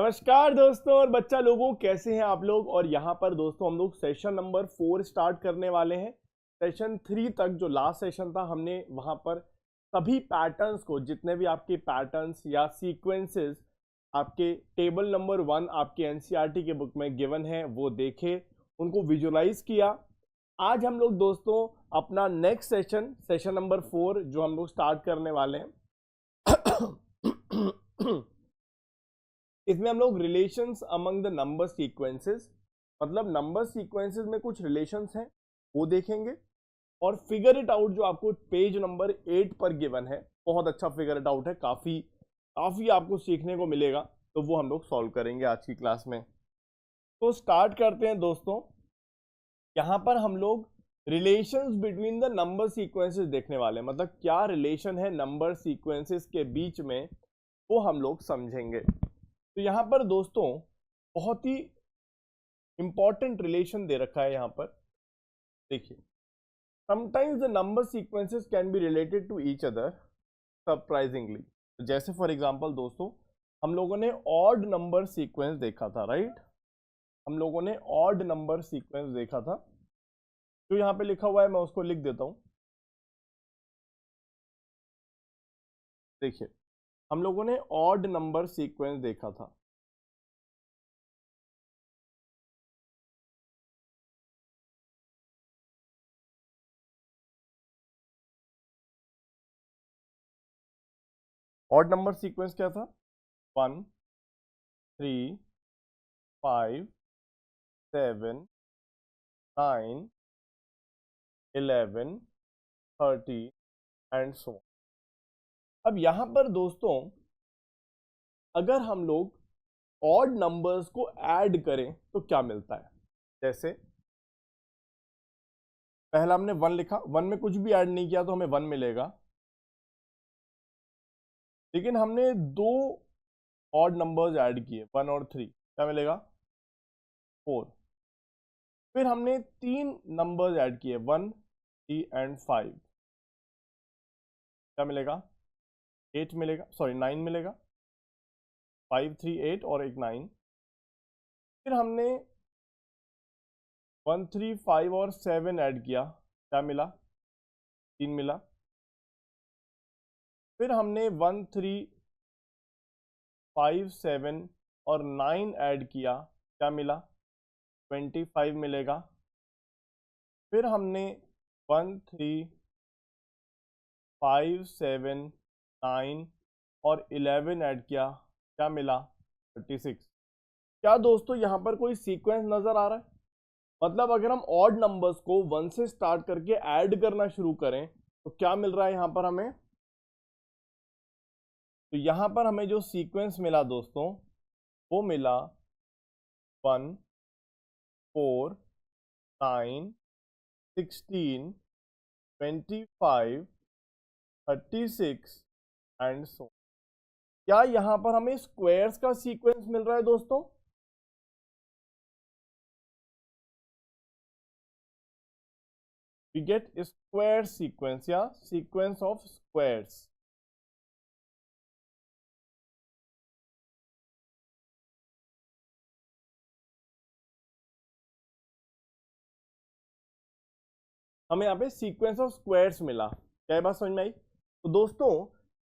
नमस्कार दोस्तों और बच्चा लोगों, कैसे हैं आप लोग। और यहाँ पर दोस्तों हम लोग सेशन नंबर 4 स्टार्ट करने वाले हैं। सेशन 3 तक जो लास्ट सेशन था हमने वहाँ पर सभी पैटर्न्स को, जितने भी आपके पैटर्न्स या सीक्वेंसेस आपके टेबल नंबर 1 आपके एनसीईआरटी के बुक में गिवन है वो देखे, उनको विजुलाइज किया। आज हम लोग दोस्तों अपना नेक्स्ट सेशन नंबर 4 जो हम लोग स्टार्ट करने वाले हैं इसमें हम लोग relations among the number sequences, मतलब नंबर सीक्वेंसेस में कुछ रिलेशंस हैं वो देखेंगे। और फिगर इट आउट जो आपको पेज नंबर 8 पर गिवन है, बहुत अच्छा फिगर इट आउट है, काफी आपको सीखने को मिलेगा, तो वो हम लोग सॉल्व करेंगे आज की क्लास में। तो स्टार्ट करते हैं दोस्तों। यहाँ पर हम लोग relations between the number sequences देखने वाले हैं, मतलब क्या रिलेशन है नंबर सीक्वेंसेस के बीच में, वो हम लोग समझेंगे। तो यहाँ पर दोस्तों बहुत ही इंपॉर्टेंट रिलेशन दे रखा है। यहाँ पर देखिए, sometimes the number sequences can be related to each other surprisingly. जैसे फॉर एग्जांपल दोस्तों हम लोगों ने ऑड नंबर सीक्वेंस देखा था, राइट। हम लोगों ने ऑड नंबर सीक्वेंस देखा था, जो यहाँ पे लिखा हुआ है मैं उसको लिख देता हूँ। देखिए, हम लोगों ने ऑड नंबर सीक्वेंस देखा था। ऑड नंबर सीक्वेंस क्या था? 1 3 5 7 9 11 30 एंड सो। अब यहां पर दोस्तों अगर हम लोग ऑड नंबर्स को ऐड करें तो क्या मिलता है। जैसे पहला हमने 1 लिखा, 1 में कुछ भी ऐड नहीं किया तो हमें 1 मिलेगा। लेकिन हमने दो ऑड नंबर्स ऐड किए, 1 और 3, क्या मिलेगा? 4। फिर हमने 3 नंबर्स ऐड किए, 1 3 एंड 5, क्या मिलेगा? 8 मिलेगा, सॉरी 9 मिलेगा। 5 3 8 और एक 9। फिर हमने 1 3 5 और 7 ऐड किया, क्या मिला? 3 मिला। फिर हमने 1 3 5 7 और 9 ऐड किया, क्या मिला? 25 मिलेगा। फिर हमने 1 3 5 7 9 और 11 ऐड किया, क्या मिला? 36। क्या दोस्तों यहाँ पर कोई सीक्वेंस नजर आ रहा है? मतलब अगर हम ऑड नंबर्स को 1 से स्टार्ट करके ऐड करना शुरू करें तो क्या मिल रहा है यहाँ पर हमें? तो यहाँ पर हमें जो सीक्वेंस मिला दोस्तों वो मिला 1 4 9 16 25 36 एंड सो। क्या यहाँ पर हमें स्क्वायर्स का सीक्वेंस मिल रहा है दोस्तों? वी गेट स्क्वायर सीक्वेंस या सीक्वेंस ऑफ स्क्वायर्स। हमें यहाँ पे सीक्वेंस ऑफ स्क्वायर्स मिला। क्या ये बात समझ में आई? तो दोस्तों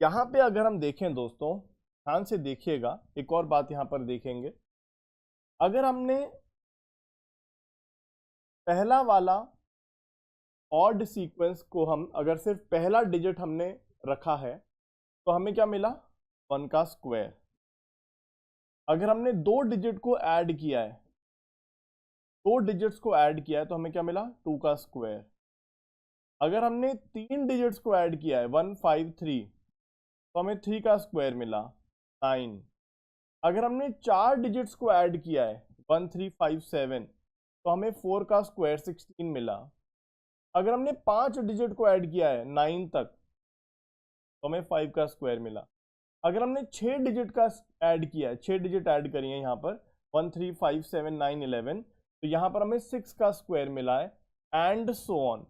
यहाँ पे अगर हम देखें दोस्तों, ध्यान से देखिएगा, एक और बात यहाँ पर देखेंगे। अगर हमने पहला वाला ऑड सीक्वेंस को, हम अगर सिर्फ पहला डिजिट हमने रखा है तो हमें क्या मिला? 1 का स्क्वायर। अगर हमने 2 डिजिट को ऐड किया है, 2 डिजिट्स को ऐड किया है तो हमें क्या मिला? 2 का स्क्वायर। अगर हमने 3 डिजिट्स को ऐड किया है, 1 5 3, तो हमें 3 का स्क्वायर मिला, 9। अगर हमने 4 डिजिट्स को ऐड किया है, 1 3 5 7, तो हमें 4 का स्क्वायर 16 मिला। अगर हमने 5 डिजिट को ऐड किया है 9 तक, तो हमें 5 का स्क्वायर मिला। अगर हमने 6 डिजिट का ऐड किया है, 6 डिजिट ऐड करी है यहाँ पर, 1 3 5 7 9 11, तो यहाँ पर हमें 6 का स्क्वायर मिला है, एंड सो ऑन।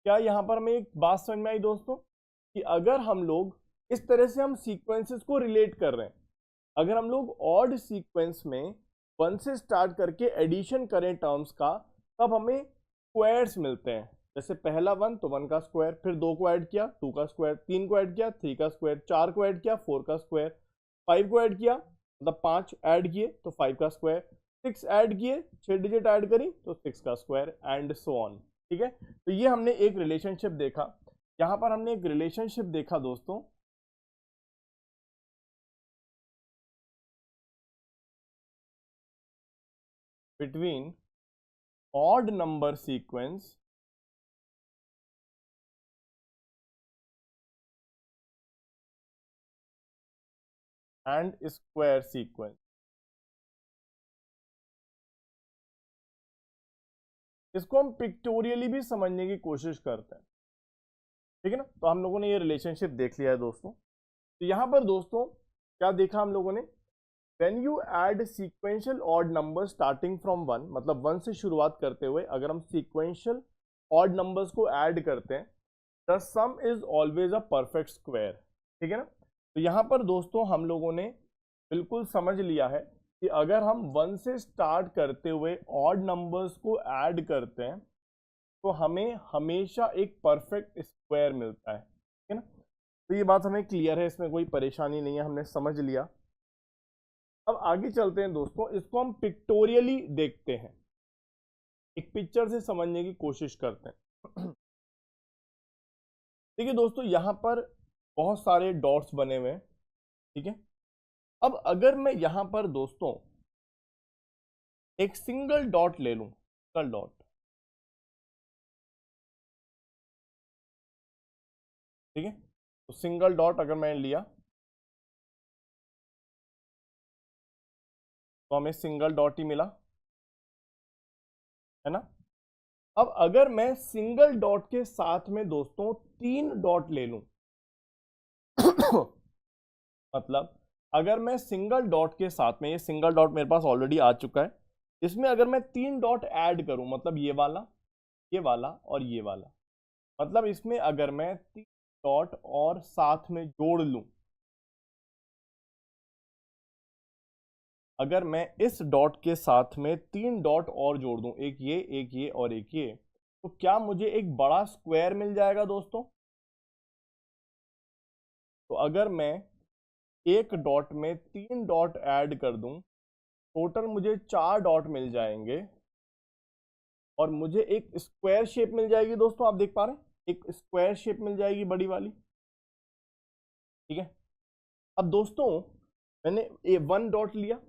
क्या यहाँ पर हमें एक बात समझ में आई दोस्तों कि अगर हम लोग इस तरह से हम सीक्वेंसेस को रिलेट कर रहे हैं। अगर हम लोग ऑड सीक्वेंस में 1 से स्टार्ट करके एडिशन करें टर्म्स का, तब हमें स्क्वायर्स मिलते हैं। जैसे पहला 1 तो 1 का स्क्वायर, फिर 2 को ऐड किया 2 का स्क्वायर, 3 को ऐड किया 3 का स्क्वायर, 4 को ऐड किया 4 का स्क्वायर, 5 को ऐड किया मतलब 5 ऐड किए तो 5 का स्क्वायर, 6 ऐड किए 6 डिजिट ऐड करी तो 6 का स्क्वायर, एंड सो ऑन। ठीक है, तो ये हमने एक रिलेशनशिप देखा। यहां पर हमने एक रिलेशनशिप देखा दोस्तों, between odd number sequence and square sequence. इसको हम पिक्टोरियली भी समझने की कोशिश करते हैं। ठीक है ना, तो हम लोगों ने ये रिलेशनशिप देख लिया है दोस्तों। तो यहां पर दोस्तों क्या देखा हम लोगों ने, when you add sequential odd number starting from 1, मतलब 1 से शुरुआत करते हुए अगर हम सीक्वेंशियल ऑड नंबर्स को ऐड करते हैं, the some is always a perfect square. ठीक है ना, तो यहां पर दोस्तों हम लोगों ने बिल्कुल समझ लिया है कि अगर हम 1 से स्टार्ट करते हुए ऑड नंबर्स को ऐड करते हैं तो हमें हमेशा एक परफेक्ट स्क्वायर मिलता है। ठीक है ना, तो ये बात हमें क्लियर है, इसमें कोई परेशानी नहीं है, हमने समझ लिया। अब आगे चलते हैं दोस्तों, इसको हम पिक्टोरियली देखते हैं, एक पिक्चर से समझने की कोशिश करते हैं। देखिए दोस्तों, यहां पर बहुत सारे डॉट्स बने हुए हैं। ठीक है, अब अगर मैं यहां पर दोस्तों एक सिंगल डॉट ले लूं, सिंगल डॉट, ठीक है, तो सिंगल डॉट अगर मैंने लिया तो हमें सिंगल डॉट ही मिला, है ना। अब अगर मैं सिंगल डॉट के साथ में दोस्तों 3 डॉट ले लूं, मतलब अगर मैं सिंगल डॉट के साथ में, ये सिंगल डॉट मेरे पास ऑलरेडी आ चुका है, इसमें अगर मैं 3 डॉट ऐड करूं, मतलब ये वाला और ये वाला, मतलब इसमें अगर मैं 3 डॉट और साथ में जोड़ लूं, अगर मैं इस डॉट के साथ में 3 डॉट और जोड़ दूं, एक ये और एक ये, तो क्या मुझे एक बड़ा स्क्वायर मिल जाएगा दोस्तों। तो अगर मैं एक डॉट में 3 डॉट ऐड कर दूं, टोटल मुझे 4 डॉट मिल जाएंगे और मुझे एक स्क्वायर शेप मिल जाएगी दोस्तों। आप देख पा रहे हैं, एक स्क्वायर शेप मिल जाएगी बड़ी वाली। ठीक है, अब दोस्तों मैंने 1 डॉट लिया,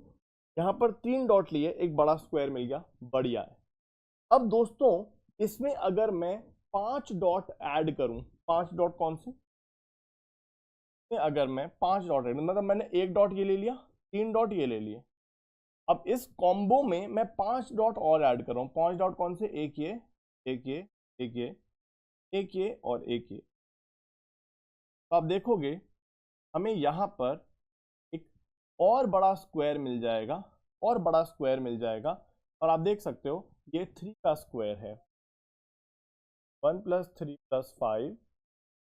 यहां पर 3 डॉट लिए, एक बड़ा स्क्वायर मिल गया, बढ़िया है। अब दोस्तों इसमें अगर मैं 5 डॉट ऐड करूं, 5 डॉट कौन से, अगर मैं 5 डॉट ऐड, मतलब मैंने एक डॉट ये ले लिया, 3 डॉट ये ले लिए, अब इस कॉम्बो में मैं 5 डॉट और ऐड कर रहा हूं। 5 डॉट कौन से, एक ये एक ये एक ये एक ये और एक ये। तो आप देखोगे हमें यहां पर एक और बड़ा स्क्वायर मिल जाएगा, और बड़ा स्क्वायर मिल जाएगा, और आप देख सकते हो ये 3 का स्क्वायर है, 1 + 3 + 5,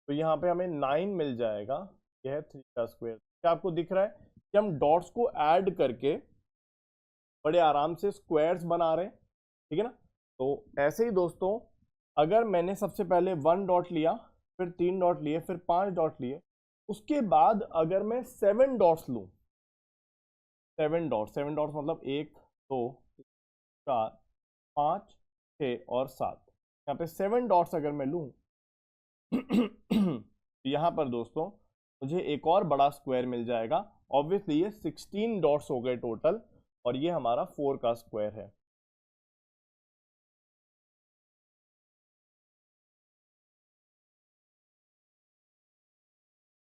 तो यहाँ पे हमें 9 मिल जाएगा। यह है 3 का स्क्वायर। क्या आपको दिख रहा है कि हम डॉट्स को ऐड करके बड़े आराम से स्क्वायर्स बना रहे हैं। ठीक है ना, तो ऐसे ही दोस्तों अगर मैंने सबसे पहले 1 डॉट लिया, फिर 3 डॉट लिए, फिर 5 डॉट लिए, उसके बाद अगर मैं 7 डॉट्स लूँ, 7 डॉट्स मतलब 1 2 4 5 6 और 7, यहाँ पे 7 डॉट्स अगर मैं लूँ, यहाँ पर दोस्तों मुझे एक और बड़ा स्क्वायर मिल जाएगा। ऑब्वियसली ये 16 डॉट्स हो गए टोटल, और ये हमारा 4 का स्क्वायर है।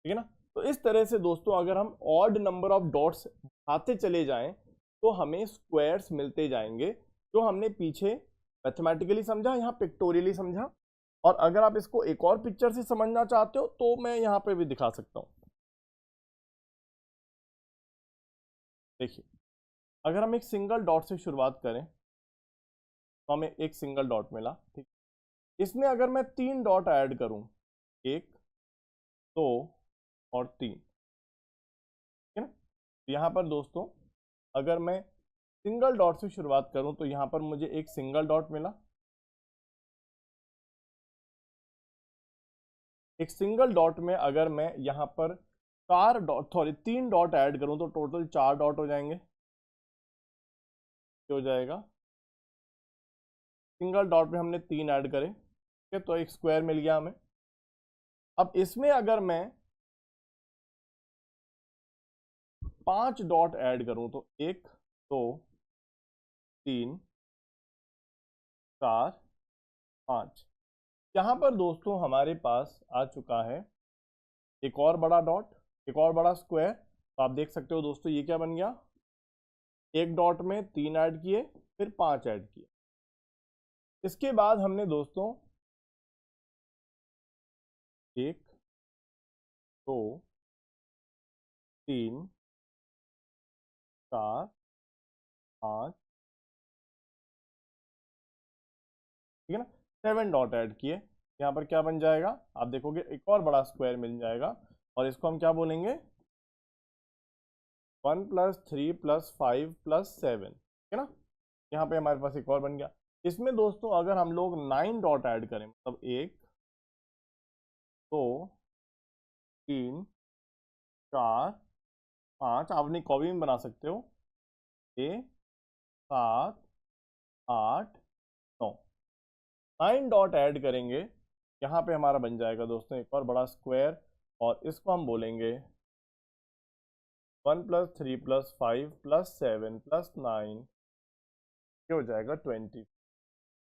ठीक है ना, तो इस तरह से दोस्तों अगर हम ऑड नंबर ऑफ डॉट्स आते चले जाएं तो हमें स्क्वायर्स मिलते जाएंगे, जो हमने पीछे मैथमेटिकली समझा, यहाँ पिक्टोरियली समझा। और अगर आप इसको एक और पिक्चर से समझना चाहते हो तो मैं यहाँ पे भी दिखा सकता हूँ। देखिए, अगर हम एक सिंगल डॉट से शुरुआत करें तो हमें एक सिंगल डॉट मिला। ठीक, इसमें अगर मैं 3 डॉट ऐड करूं, 1 2 और 3, ठीक है ना। यहाँ पर दोस्तों अगर मैं सिंगल डॉट से शुरुआत करूं तो यहाँ पर मुझे एक सिंगल डॉट मिला, एक सिंगल डॉट में अगर मैं यहाँ पर 3 डॉट ऐड करूं तो टोटल 4 डॉट हो जाएंगे। हो जाएगा, सिंगल डॉट में हमने 3 ऐड करे, ठीक है, तो एक स्क्वायर मिल गया हमें। अब इसमें अगर मैं 5 डॉट ऐड करूं तो 1 2 3 4 5, यहाँ पर दोस्तों हमारे पास आ चुका है एक और बड़ा डॉट, एक और बड़ा स्क्वायर। तो आप देख सकते हो दोस्तों ये क्या बन गया, एक डॉट में 3 ऐड किए, फिर 5 ऐड किए। इसके बाद हमने दोस्तों 1 2 3 4 5, ठीक है ना, 7 डॉट ऐड किए। यहाँ पर क्या बन जाएगा, आप देखोगे एक और बड़ा स्क्वायर मिल जाएगा और इसको हम क्या बोलेंगे, 1 + 3 + 5 + 7, ठीक है ना। यहाँ पे हमारे पास एक और बन गया। इसमें दोस्तों अगर हम लोग 9 डॉट ऐड करें, मतलब 1 2 3 4 5, आप अपनी कॉपी में बना सकते हो, 6 7 8 9, 9 डॉट ऐड करेंगे, यहाँ पे हमारा बन जाएगा दोस्तों एक और बड़ा स्क्वायर और इसको हम बोलेंगे 1 + 3 + 5 + 7 + 9, ये हो जाएगा 20।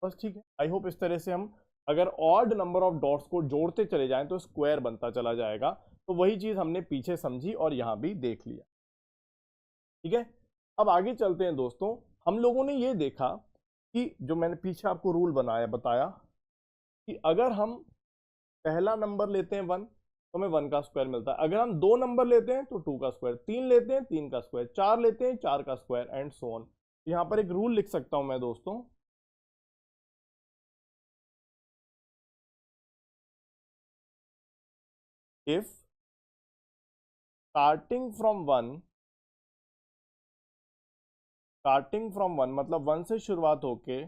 बस ठीक है। आई होप इस तरह से हम अगर ऑड नंबर ऑफ डॉट्स को जोड़ते चले जाएं तो स्क्वायर बनता चला जाएगा। तो वही चीज हमने पीछे समझी और यहां भी देख लिया, ठीक है। अब आगे चलते हैं दोस्तों। हम लोगों ने ये देखा कि जो मैंने पीछे आपको रूल बनाया बताया कि अगर हम पहला नंबर लेते हैं 1 तो हमें 1 का स्क्वायर मिलता है, अगर हम 2 नंबर लेते हैं तो 2 का स्क्वायर, 3 लेते हैं 3 का स्क्वायर, 4 लेते हैं 4 का स्क्वायर एंड सो ऑन। यहां पर एक रूल लिख सकता हूं मैं दोस्तों, इफ स्टार्टिंग फ्रॉम 1 मतलब 1 से शुरुआत होके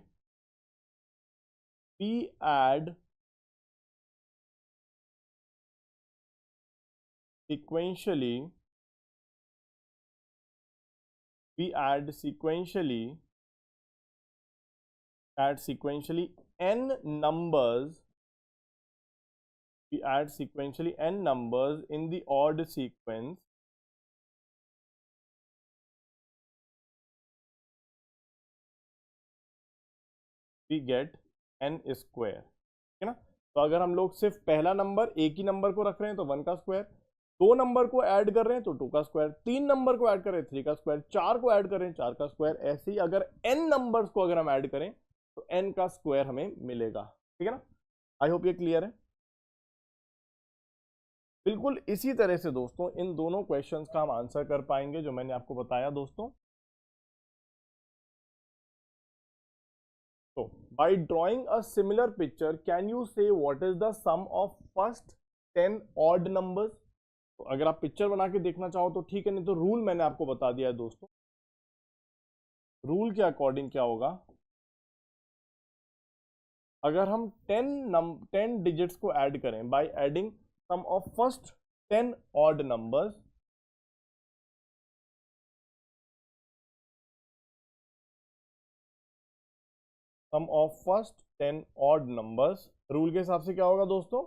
we add sequentially n numbers, in the odd sequence, we get n square, ठीक है ना। तो अगर हम लोग सिर्फ पहला नंबर एक ही नंबर को रख रहे हैं तो 1 का स्क्वायर, 2 नंबर को ऐड कर रहे हैं तो 2 का स्क्वायर, 3 नंबर को ऐड कर रहे हैं 3 का स्क्वायर, 4 को ऐड कर रहे हैं 4 का स्क्वायर, ऐसे ही अगर n नंबर्स को अगर हम ऐड करें तो n का स्क्वायर हमें मिलेगा, ठीक है ना। आई होप ये क्लियर है। बिल्कुल इसी तरह से दोस्तों इन दोनों क्वेश्चंस का हम आंसर कर पाएंगे जो मैंने आपको बताया दोस्तों। तो by drawing a similar picture can you say what is the sum of first 10 odd numbers. तो अगर आप पिक्चर बना के देखना चाहो तो ठीक है, नहीं तो रूल मैंने आपको बता दिया है दोस्तों। रूल के अकॉर्डिंग क्या होगा, अगर हम 10 डिजिट्स को ऐड करें by adding sum of first 10 odd numbers, sum of first 10 odd numbers, rule के हिसाब से क्या होगा दोस्तों,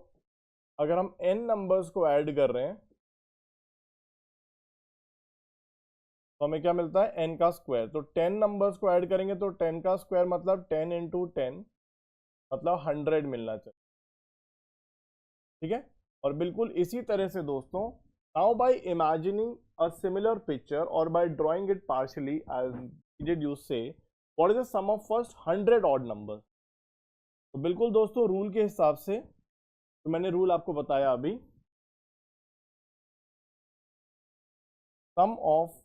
अगर हम n नंबर्स को ऐड कर रहे हैं तो हमें क्या मिलता है n का स्क्वायर। तो 10 नंबर्स को ऐड करेंगे तो 10 का स्क्वायर मतलब 10 × 10 मतलब 100 मिलना चाहिए, ठीक है। और बिल्कुल इसी तरह से दोस्तों now by imagining a similar picture और by drawing it partially as did you say what is the sum of first 100 odd number. तो बिल्कुल दोस्तों रूल के हिसाब से, तो मैंने रूल आपको बताया अभी, sum of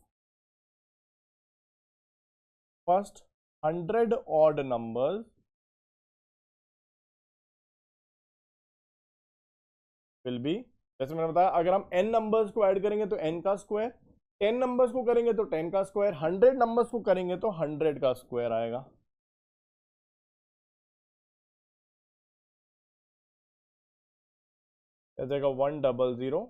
first 100 odd numbers will be जैसे मैंने बताया अगर हम n नंबर्स को ऐड करेंगे तो n का स्क्वायर, 10 नंबर्स को करेंगे तो 10 का स्क्वायर, 100 नंबर्स को करेंगे तो 100 का स्क्वायर आएगा। जाएगा 10000।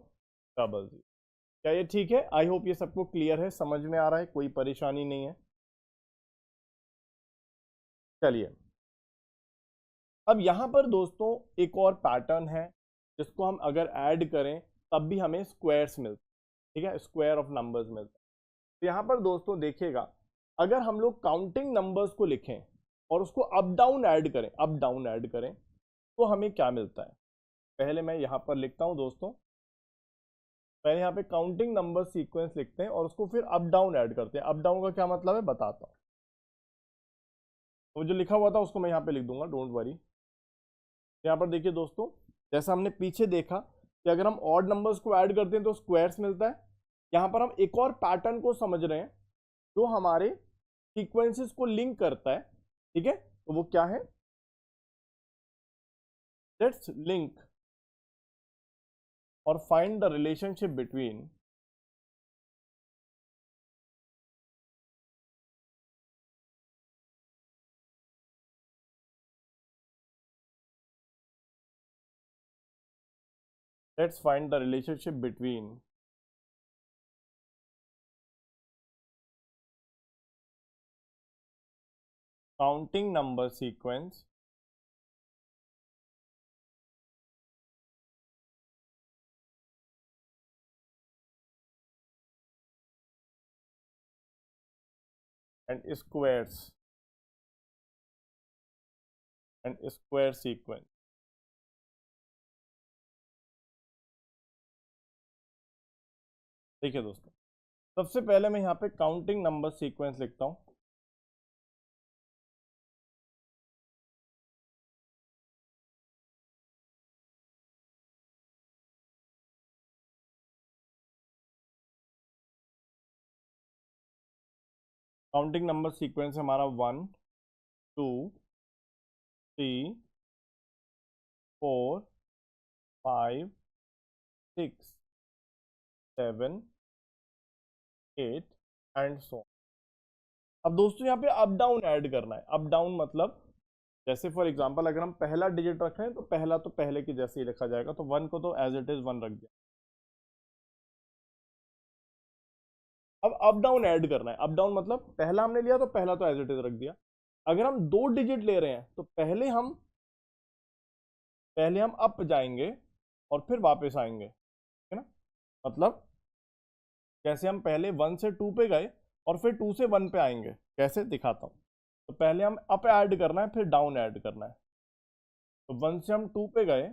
क्या ये ठीक है? आई होप ये सबको क्लियर है, समझ में आ रहा है, कोई परेशानी नहीं है। चलिए अब यहां पर दोस्तों एक और पैटर्न है जिसको हम अगर ऐड करें तब भी हमें स्क्वायर्स मिलते हैं, ठीक है, स्क्वायर ऑफ नंबर्स मिलते हैं। तो यहाँ पर दोस्तों देखिएगा अगर हम लोग काउंटिंग नंबर्स को लिखें और उसको अप डाउन ऐड करें, अप डाउन ऐड करें तो हमें क्या मिलता है। पहले मैं यहाँ पर लिखता हूँ दोस्तों, पहले यहाँ पे काउंटिंग नंबर सीक्वेंस लिखते हैं और उसको फिर अप डाउन ऐड करते हैं। अप डाउन का क्या मतलब है बताता हूँ, तो जो लिखा हुआ था उसको मैं यहाँ पे लिख दूंगा, डोंट वरी। यहाँ पर देखिए दोस्तों, जैसा हमने पीछे देखा कि अगर हम ऑड नंबर्स को ऐड करते हैं तो स्क्वायर्स मिलता है, यहाँ पर हम एक और पैटर्न को समझ रहे हैं जो हमारे सीक्वेंसेस को लिंक करता है, ठीक है, तो वो क्या है, लेट्स लिंक और find the relationship between let's find the relationship between counting number sequence and square sequence। देखिए दोस्तों, सबसे पहले मैं यहाँ पे काउंटिंग नंबर सीक्वेंस लिखता हूँ। काउंटिंग नंबर सीक्वेंस हमारा 1 2 3 4 5 6 7 8 एंड सो। अब दोस्तों यहाँ पे अप डाउन ऐड करना है। अप डाउन मतलब जैसे फॉर एग्जांपल अगर हम पहला डिजिट रख रहे हैं तो पहला तो पहले की जैसे ही लिखा जाएगा, तो 1 को तो एज इट इज 1 रख दिया। अब अप डाउन ऐड करना है। अप डाउन मतलब पहला हमने लिया तो पहला तो एज इट इज रख दिया। अगर हम 2 डिजिट ले रहे हैं तो पहले हम अप जाएंगे और फिर वापस आएंगे, है ना। मतलब जैसे हम पहले 1 से 2 पे गए और फिर 2 से 1 पे आएंगे, कैसे दिखाता हूँ। तो पहले हम अप ऐड करना है फिर डाउन ऐड करना है। तो 1 से हम 2 पे गए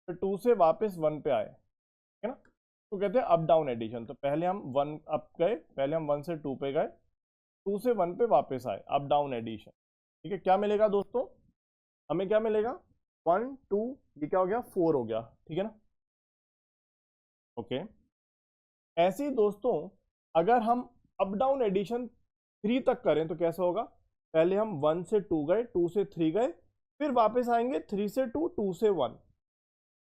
फिर 2 से वापस 1 पे आए, है ना, तो कहते हैं अप डाउन एडिशन। तो पहले हम 1 अप गए, पहले हम 1 से 2 पे गए, 2 से 1 पे वापस आए, अप डाउन एडिशन। ठीक है, क्या मिलेगा दोस्तों, हमें क्या मिलेगा, 1 2, ये क्या हो गया 4 हो गया, ठीक है ना। ओके, ऐसे ही दोस्तों अगर हम अप डाउन एडिशन 3 तक करें तो कैसा होगा, पहले हम 1 से 2 गए, 2 से 3 गए, फिर वापस आएंगे 3 से 2, 2 से 1,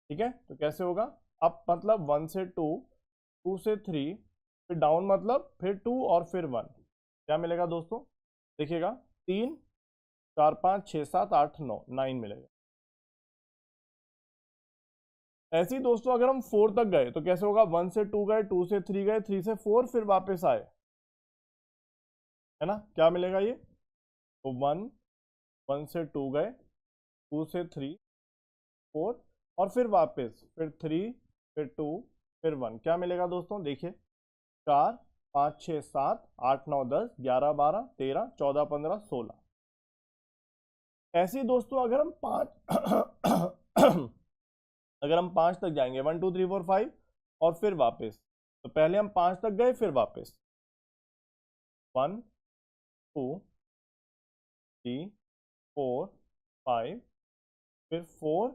ठीक है। तो कैसे होगा, अप मतलब 1 से 2, 2 से 3, फिर डाउन मतलब फिर 2 और फिर 1। क्या मिलेगा दोस्तों, देखिएगा 3 4 5 6 7 8 9, 9 मिलेगा। ऐसे ही दोस्तों अगर हम 4 तक गए तो कैसे होगा, 1 से 2 गए, 2 से 3 गए, 3 से 4, फिर वापस आए, है ना, क्या मिलेगा ये, तो 1 1 से 2 गए, 2 से 3 4 और फिर वापस, फिर 3 फिर 2 फिर 1, क्या मिलेगा दोस्तों, देखिए 4 5 6 7 8 9 10 11 12 13 14 15 16। ऐसे ही दोस्तों अगर हम 5 अगर हम 5 तक जाएंगे, 1 2 3 4 5 और फिर वापस, तो पहले हम 5 तक गए फिर वापस, 1 2 3 4 5 फिर 4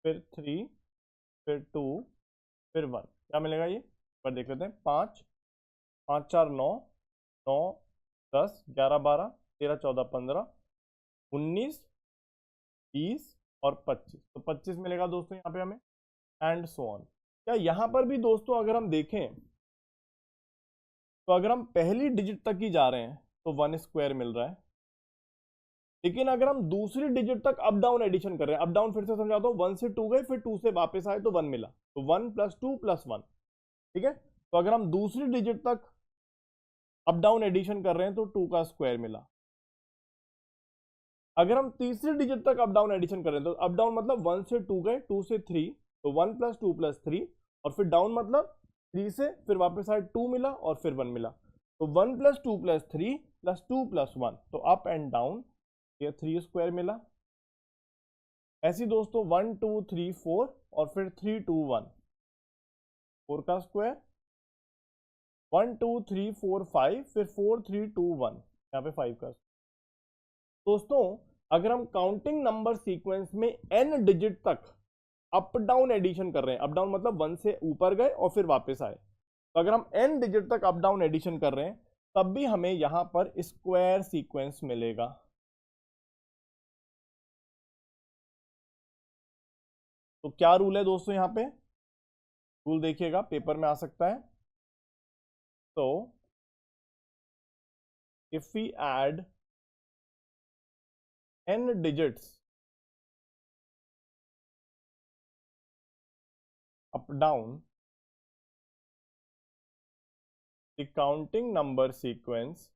फिर 3 फिर 2 फिर 1, क्या मिलेगा ये, पर देख लेते हैं, 5 5 4 9 9 10 11 12 13 14 15 19 20 और 25, तो 25 मिलेगा दोस्तों यहाँ पे हमें। And so on. क्या यहाँ पर भी दोस्तों अगर हम देखें तो अगर हम पहली डिजिट तक ही जा रहे हैं तो 1 स्क्वायर मिल रहा है, लेकिन अगर हम दूसरी डिजिट तक अप डाउन एडिशन कर रहे हैं, अप डाउन फिर से समझाता हूँ, 1 से 2 गए फिर 2 से वापस आए तो 1 मिला, तो 1 + 2 + 1, ठीक है। तो अगर हम दूसरी डिजिट तक अप डाउन एडिशन कर रहे हैं तो 2 का स्क्वायर मिला। अगर हम तीसरी डिजिट तक अप डाउन एडिशन कर रहे हैं तो अप डाउन मतलब 1 से 2 गए, 2 से 3, तो 1 + 2 + 3, और फिर डाउन मतलब 3 से फिर वापस आए 2 मिला और फिर 1 मिला, तो 1 + 2 + 3 + 2 + 1, तो अप एंड डाउन ये 3 स्क्वायर मिला। ऐसी दोस्तों 1 2 3 4 और फिर 3 2 1, 4 का स्क्वायर, 1 2 3 4 5, फिर 4 3 2 1, यहाँ पे 5 का। दोस्तों अगर हम काउंटिंग नंबर सीक्वेंस में n डिजिट तक अप डाउन एडिशन कर रहे हैं, अप डाउन मतलब 1 से ऊपर गए और फिर वापस आए, तो अगर हम n डिजिट तक अप डाउन एडिशन कर रहे हैं तब भी हमें यहां पर स्क्वायर सीक्वेंस मिलेगा। तो क्या रूल है दोस्तों, यहां पे रूल देखिएगा, पेपर में आ सकता है। तो if we add n digits up down the counting number sequence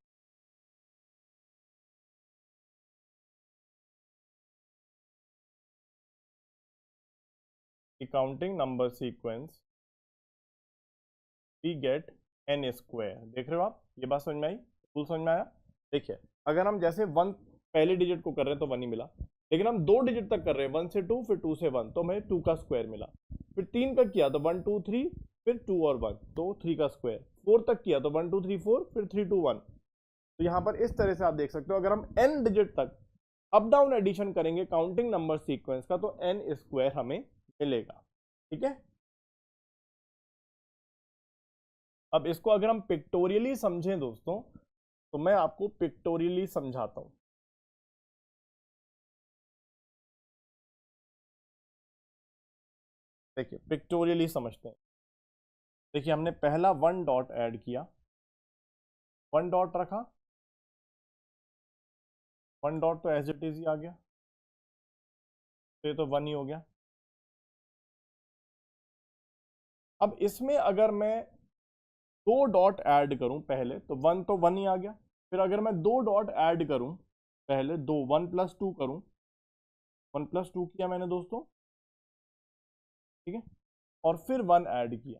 counting number sequence we get n square. देख रहे हो आप, ये बात समझ में आई, रूल समझ में आया। देखिए अगर हम जैसे 1 पहले डिजिट को कर रहे हैं तो 1 ही मिला, लेकिन हम 2 डिजिट तक कर रहे हैं, 1 से 2 फिर 2 से 1, तो हमें 2 का स्क्वायर मिला। फिर 3 का किया तो 1 2 3 फिर 2 और 1, तो 3 का स्क्वायर। 4 तक किया तो 1 2 3 4 फिर 3 2 1। तो यहाँ पर इस तरह से आप देख सकते हो, अगर हम n डिजिट तक अप डाउन एडिशन करेंगे काउंटिंग नंबर सीक्वेंस का तो n स्क्वायर हमें मिलेगा, ठीक है। अब इसको अगर हम पिक्टोरियली समझें दोस्तों, तो मैं आपको पिक्टोरियली समझाता हूं। देखिए पिक्टोरियली समझते हैं। देखिए हमने पहला 1 डॉट ऐड किया, 1 डॉट रखा, 1 डॉट तो एज इट इज ही आ गया, तो ये तो 1 ही हो गया। अब इसमें अगर मैं 2 डॉट ऐड करूं पहले, तो 1 तो 1 ही आ गया। फिर अगर मैं 2 डॉट ऐड करूं पहले, 2 1 + 2 करूं, 1 + 2 किया मैंने दोस्तों, ठीक है, और फिर 1 ऐड किया,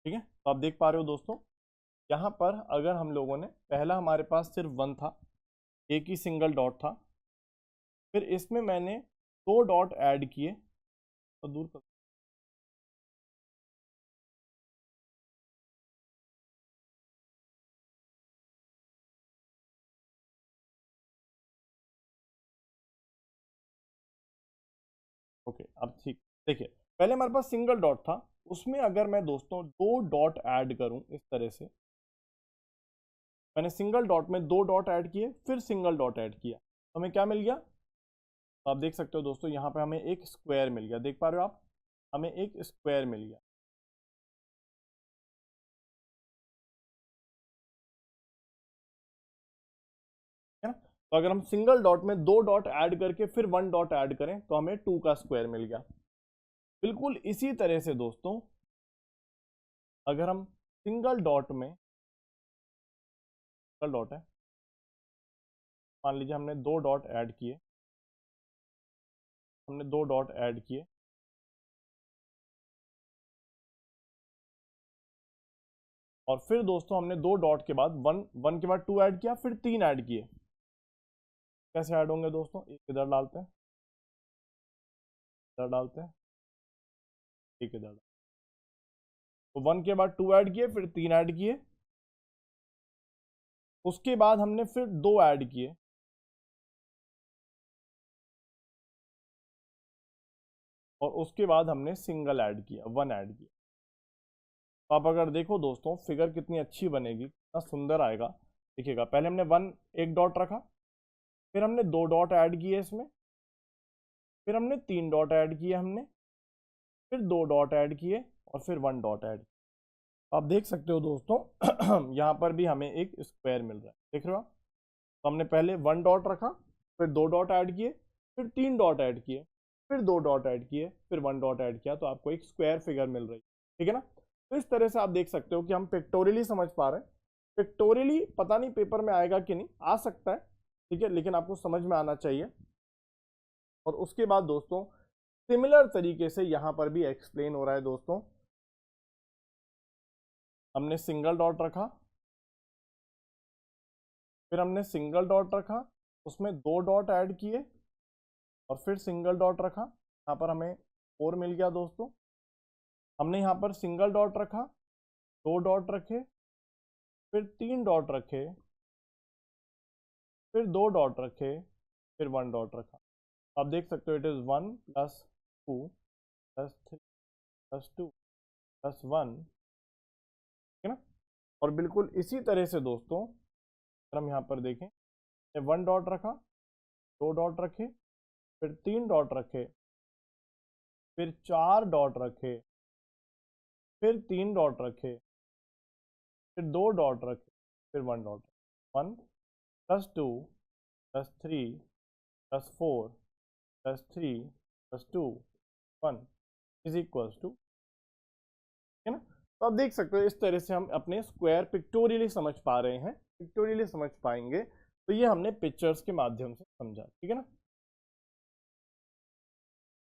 ठीक है। तो आप देख पा रहे हो दोस्तों, यहाँ पर अगर हम लोगों ने पहला हमारे पास सिर्फ 1 था, एक ही सिंगल डॉट था, फिर इसमें मैंने 2 डॉट ऐड किए, तो दूर कर, ओके अब ठीक। देखिए पहले हमारे पास सिंगल डॉट था, उसमें अगर मैं दोस्तों 2 डॉट ऐड करूं इस तरह से, मैंने सिंगल डॉट में 2 डॉट ऐड किए फिर सिंगल डॉट ऐड किया, तो हमें क्या मिल गया, तो आप देख सकते हो दोस्तों यहाँ पे हमें एक स्क्वायर मिल गया। देख पा रहे हो आप, हमें एक स्क्वायर मिल गया, है ना। तो अगर हम सिंगल डॉट में 2 डॉट ऐड करके फिर 1 डॉट ऐड करें तो हमें 2 का स्क्वायर मिल गया। बिल्कुल इसी तरह से दोस्तों अगर हम सिंगल डॉट में, सिंगल डॉट है, मान लीजिए हमने 2 डॉट ऐड किए, हमने 2 डॉट ऐड किए, और फिर दोस्तों हमने 2 डॉट के बाद 1 के बाद 2 ऐड किया, फिर 3 ऐड किए। कैसे ऐड होंगे दोस्तों, एक इधर डालते हैं, इधर डालते हैं, एक इधर, तो 1 के बाद 2 ऐड किए, फिर 3 ऐड किए, उसके बाद हमने फिर 2 ऐड किए, और उसके बाद हमने सिंगल ऐड किया, 1 ऐड किया। तो आप अगर देखो दोस्तों फिगर कितनी अच्छी बनेगी, कितना सुंदर आएगा। देखिएगा पहले हमने 1 एक डॉट रखा, फिर हमने 2 डॉट ऐड किए इसमें, फिर हमने 3 डॉट ऐड किए, हमने फिर 2 डॉट ऐड किए और फिर 1 डॉट ऐड। आप देख सकते हो दोस्तों यहाँ पर भी हमें एक स्क्वायर मिल रहा है, देख रहे हो आप। तो हमने पहले 1 डॉट रखा, फिर 2 डॉट ऐड किए, फिर 3 डॉट ऐड किए, फिर 2 डॉट ऐड किए, फिर 1 डॉट ऐड किया, तो आपको एक स्क्वायर फिगर मिल रही है, ठीक है ना। तो इस तरह से आप देख सकते हो कि हम पिक्टोरियली समझ पा रहे हैं। पिक्टोरियली पता नहीं पेपर में आएगा कि नहीं, आ सकता है, ठीक है, लेकिन आपको समझ में आना चाहिए। और उसके बाद दोस्तों सिमिलर तरीके से यहाँ पर भी एक्सप्लेन हो रहा है दोस्तों। हमने सिंगल डॉट रखा, फिर हमने सिंगल डॉट रखा, उसमें 2 डॉट ऐड किए और फिर सिंगल डॉट रखा, यहाँ पर हमें 4 मिल गया दोस्तों। हमने यहाँ पर सिंगल डॉट रखा, 2 डॉट रखे, फिर 3 डॉट रखे, फिर 2 डॉट रखे, फिर 1 डॉट रखा। आप देख सकते हो इट इज़ 1 + 2 + 3 + 2 + 1, ठीक है ना। और बिल्कुल इसी तरह से दोस्तों अगर हम यहाँ पर देखें, 1 डॉट रखा, 2 डॉट रखे, फिर 3 डॉट रखे, फिर 4 डॉट रखे, फिर 3 डॉट रखे, फिर 2 डॉट रखे, फिर 1 डॉट, 1 + 2 + 3 + 4 + 3 + 2 1 इज इक्वल्स टू, है ना। तो आप देख सकते हो इस तरह से हम अपने स्क्वायर पिक्टोरियली समझ पा रहे हैं, पिक्टोरियली समझ पाएंगे। तो ये हमने पिक्चर्स के माध्यम से समझा, ठीक है ना।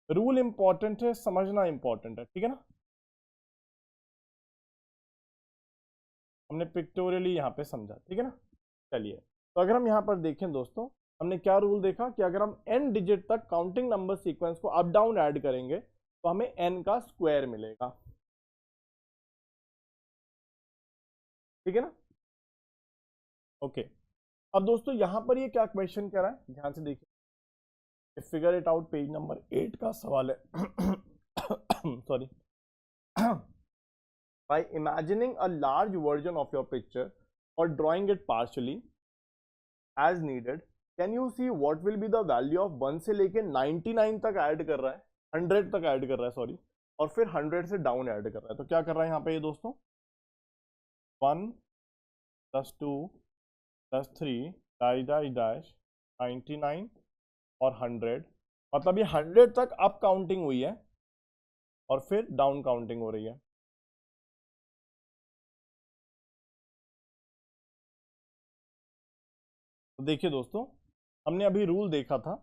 रूल इंपॉर्टेंट है, समझना इंपॉर्टेंट है, ठीक है ना। हमने पिक्टोरियली यहाँ पे समझा, ठीक है ना। चलिए, तो अगर हम यहाँ पर देखें दोस्तों, हमने क्या रूल देखा कि अगर हम n डिजिट तक काउंटिंग नंबर सीक्वेंस को अप डाउन ऐड करेंगे तो हमें n का स्क्वायर मिलेगा, ठीक है ना। ओके, अब दोस्तों यहाँ पर ये क्या क्वेश्चन कह रहा है, ध्यान से देखिए। Figure it out, page number 8 का सवाल है sorry by imagining a large version of your picture or drawing it partially as needed, can you see what will be the value of 1 से लेके 99 तक ऐड कर रहा है, 100 तक ऐड कर रहा है सॉरी, और फिर 100 से डाउन ऐड कर रहा है। तो क्या कर रहा है यहाँ पे ये दोस्तों, 1 + 2 + 3 डैश 99 और 100, मतलब ये 100 तक अप काउंटिंग हुई है और फिर डाउन काउंटिंग हो रही है। तो देखिए दोस्तों, हमने अभी रूल देखा था,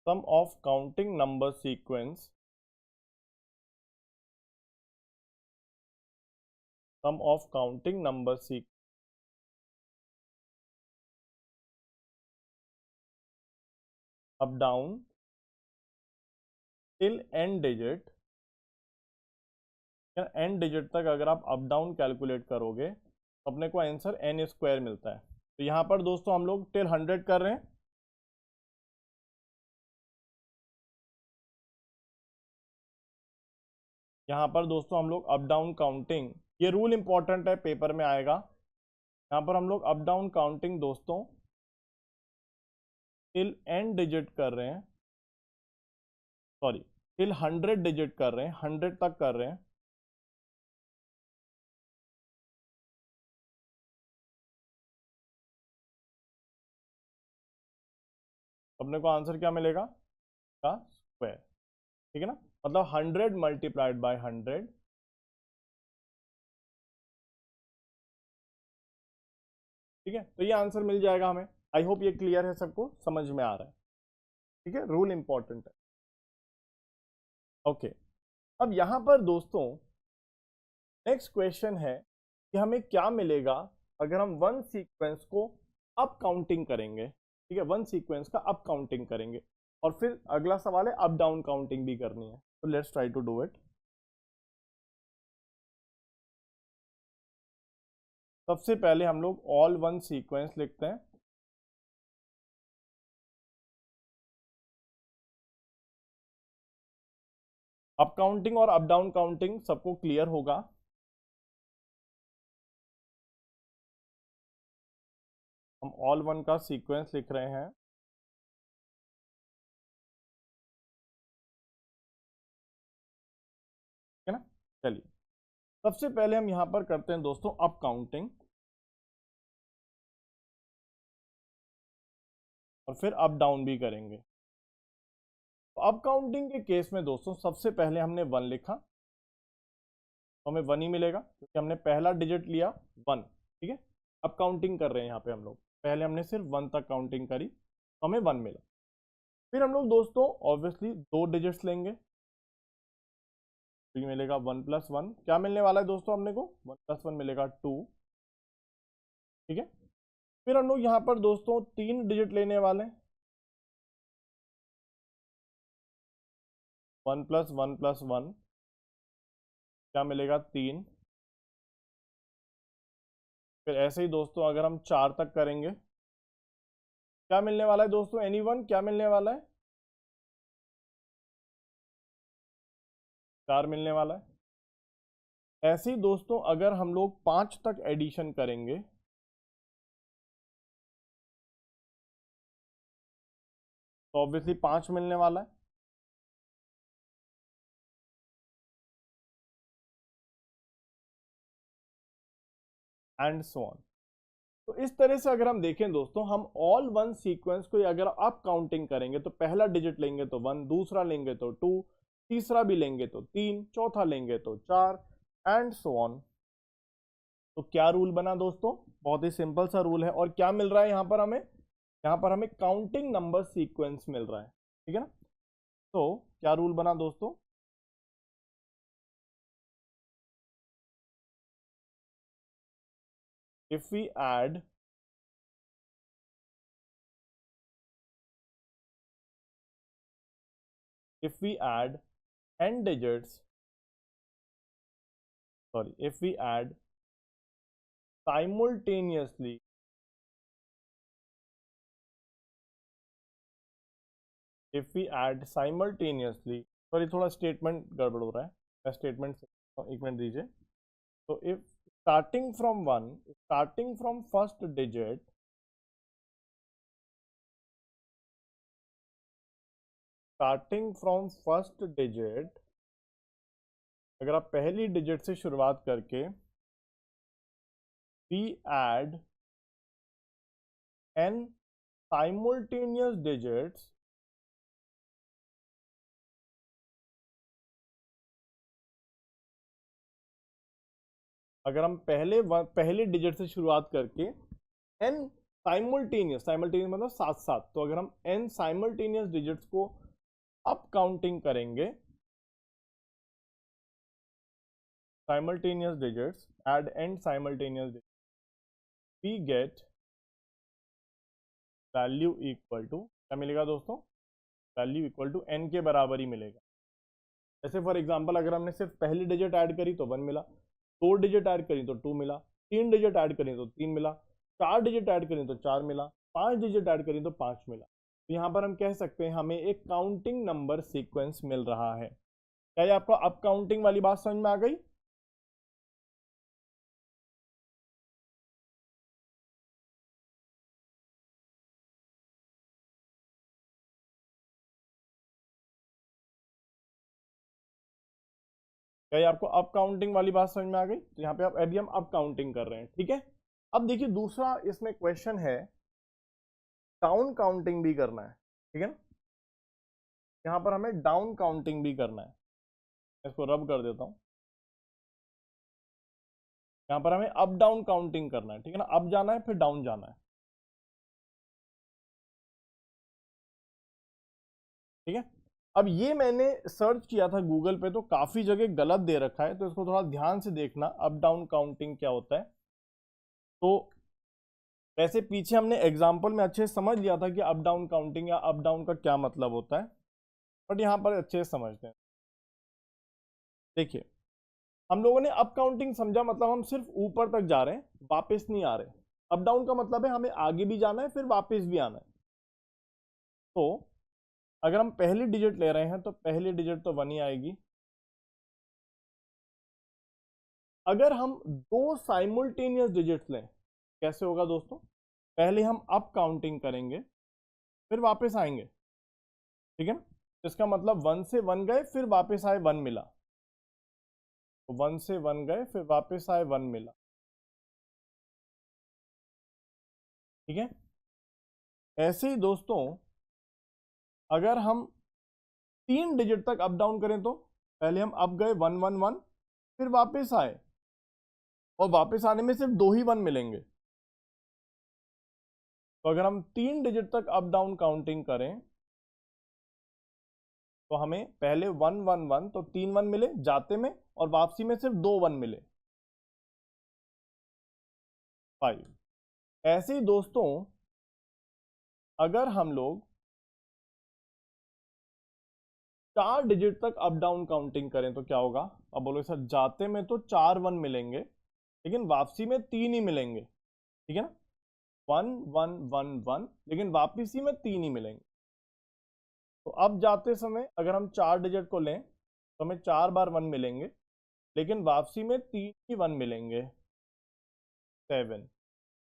sum of counting number sequence, sum of counting number sequence up down till n digit, n digit तक अगर आप अप डाउन कैलकुलेट करोगे तो अपने को आंसर n स्क्वायर मिलता है। तो यहाँ पर दोस्तों हम लोग टिल 100 कर रहे हैं, यहाँ पर दोस्तों हम लोग अप डाउन काउंटिंग, ये रूल इंपॉर्टेंट है, पेपर में आएगा। यहाँ पर हम लोग अप डाउन काउंटिंग दोस्तों टिल n डिजिट कर रहे हैं, सॉरी टिल 100 डिजिट कर रहे हैं, 100 तक कर रहे हैं। अपने को आंसर क्या मिलेगा, का स्क्वायर, ठीक है ना। मतलब 100 मल्टीप्लाइड बाय 100, ठीक है, तो ये आंसर मिल जाएगा हमें। आई होप ये क्लियर है, सबको समझ में आ रहा है, ठीक है, रूल इंपॉर्टेंट है। ओके, अब यहां पर दोस्तों नेक्स्ट क्वेश्चन है कि हमें क्या मिलेगा अगर हम वन सीक्वेंस को अप काउंटिंग करेंगे, ठीक है, वन सीक्वेंस का अप काउंटिंग करेंगे, और फिर अगला सवाल है अप डाउन काउंटिंग भी करनी है। तो let's try to do it. सबसे पहले हम लोग ऑल वन सीक्वेंस लिखते हैं, अप काउंटिंग और अप डाउन काउंटिंग सबको क्लियर होगा। हम ऑल वन का सीक्वेंस लिख रहे हैं। है ना। चलिए सबसे पहले हम यहां पर करते हैं दोस्तों अप काउंटिंग, और फिर अप डाउन भी करेंगे। तो अप काउंटिंग के केस में दोस्तों सबसे पहले हमने 1 लिखा, तो हमें 1 ही मिलेगा क्योंकि हमने पहला डिजिट लिया 1। ठीक है, अब काउंटिंग कर रहे हैं यहाँ पे हम लोग, पहले हमने सिर्फ 1 तक काउंटिंग करी तो हमें 1 मिला। फिर हम लोग दोस्तों ऑब्वियसली 2 डिजिट्स लेंगे, तो ये मिलेगा 1 + 1। क्या मिलने वाला है दोस्तों अपने को? 1 + 1 मिलेगा 2। ठीक है, फिर हम लोग यहाँ पर दोस्तों 3 डिजिट लेने वाले हैं, 1 + 1 + 1 क्या मिलेगा? 3। फिर ऐसे ही दोस्तों अगर हम 4 तक करेंगे, क्या मिलने वाला है दोस्तों? एनीवन, क्या मिलने वाला है? 4 मिलने वाला है। ऐसे ही दोस्तों अगर हम लोग 5 तक एडिशन करेंगे, तो ऑब्वियसली 5 मिलने वाला है। And so on. तो इस तरह से अगर हम देखें दोस्तों, हम ऑल वन सीक्वेंस को अगर अप काउंटिंग करेंगे तो पहला डिजिट लेंगे तो 1, दूसरा लेंगे तो 2, तीसरा भी लेंगे तो 3, चौथा लेंगे तो 4, एंड सो ऑन। तो क्या रूल बना दोस्तों? बहुत ही सिंपल सा रूल है। और क्या मिल रहा है यहाँ पर हमें? यहाँ पर हमें काउंटिंग नंबर सीक्वेंस मिल रहा है। ठीक है ना। तो क्या रूल बना दोस्तों? if we add if we add n digits, sorry, if we add simultaneously if we add simultaneously, sorry थोड़ा स्टेटमेंट गड़बड़ हो रहा है, मैं स्टेटमेंट एक मिनट दीजिए। तो if starting from 1, starting from first digit, starting from first digit, अगर आप पहली डिजिट से शुरुआत करके we add n simultaneous digits, अगर हम पहले डिजिट से शुरुआत करके n साइमल्टेनियस, साइमल्टेनियस मतलब साथ साथ, तो अगर हम n साइमल्टेनियस डिजिट्स को अप काउंटिंग करेंगे, simultaneous digits, add n simultaneous digits, we get value equal to, क्या मिलेगा दोस्तों? वैल्यू इक्वल टू n के बराबर ही मिलेगा। जैसे फॉर एग्जांपल अगर हमने सिर्फ पहली डिजिट ऐड करी तो 1 मिला, 2 डिजिट ऐड करी तो 2 मिला, 3 डिजिट ऐड करी तो 3 मिला, 4 डिजिट ऐड करी तो 4 मिला, 5 डिजिट ऐड करी तो 5 मिला। तो यहाँ पर हम कह सकते हैं हमें एक काउंटिंग नंबर सीक्वेंस मिल रहा है। क्या ये आपको अप काउंटिंग वाली बात समझ में आ गई? क्या ये आपको अप काउंटिंग वाली बात समझ में आ गई? तो यहाँ पे आप अभी हम अप काउंटिंग कर रहे हैं। ठीक है, अब देखिए दूसरा इसमें क्वेश्चन है, डाउन काउंटिंग भी करना है। ठीक है ना, यहाँ पर हमें डाउन काउंटिंग भी करना है। इसको रब कर देता हूँ। यहाँ पर हमें अप डाउन काउंटिंग करना है। ठीक है ना, अप जाना है फिर डाउन जाना है। ठीक है, अब ये मैंने सर्च किया था गूगल पे, तो काफी जगह गलत दे रखा है, तो इसको थोड़ा ध्यान से देखना अप डाउन काउंटिंग क्या होता है। तो वैसे पीछे हमने एग्जाम्पल में अच्छे से समझ लिया था कि अप डाउन काउंटिंग या अप डाउन का क्या मतलब होता है, बट यहाँ पर अच्छे से समझते हैं। देखिए हम लोगों ने अप काउंटिंग समझा, मतलब हम सिर्फ ऊपर तक जा रहे हैं, वापस नहीं आ रहे। अप डाउन का मतलब है हमें आगे भी जाना है फिर वापस भी आना है। तो अगर हम पहली डिजिट ले रहे हैं तो पहली डिजिट तो 1 ही आएगी। अगर हम 2 साइमल्टेनियस डिजिट्स लें, कैसे होगा दोस्तों? पहले हम अप काउंटिंग करेंगे फिर वापस आएंगे, ठीक है ना। इसका मतलब 1 से 1 गए फिर वापस आए 1 मिला, तो 1 से 1 गए फिर वापस आए 1 मिला, ठीक है। ऐसे ही दोस्तों अगर हम 3 डिजिट तक अप डाउन करें तो पहले हम अप गए 1 1 1 फिर वापस आए, और वापस आने में सिर्फ 2 ही 1 मिलेंगे। तो अगर हम 3 डिजिट तक अप डाउन काउंटिंग करें तो हमें पहले 1 1 1 तो 3 1 मिले जाते में, और वापसी में सिर्फ 2 1 मिले, 5। ऐसे ही दोस्तों अगर हम लोग 4 डिजिट तक अप डाउन काउंटिंग करें तो क्या होगा। अब बोलो सर जाते में तो 4 1 मिलेंगे लेकिन वापसी में 3 ही मिलेंगे, ठीक है ना। 1 1 1 1 लेकिन वापसी में 3 ही मिलेंगे। तो अब जाते समय अगर हम 4 डिजिट को लें तो हमें 4 बार 1 मिलेंगे लेकिन वापसी में 3 ही 1 मिलेंगे, 7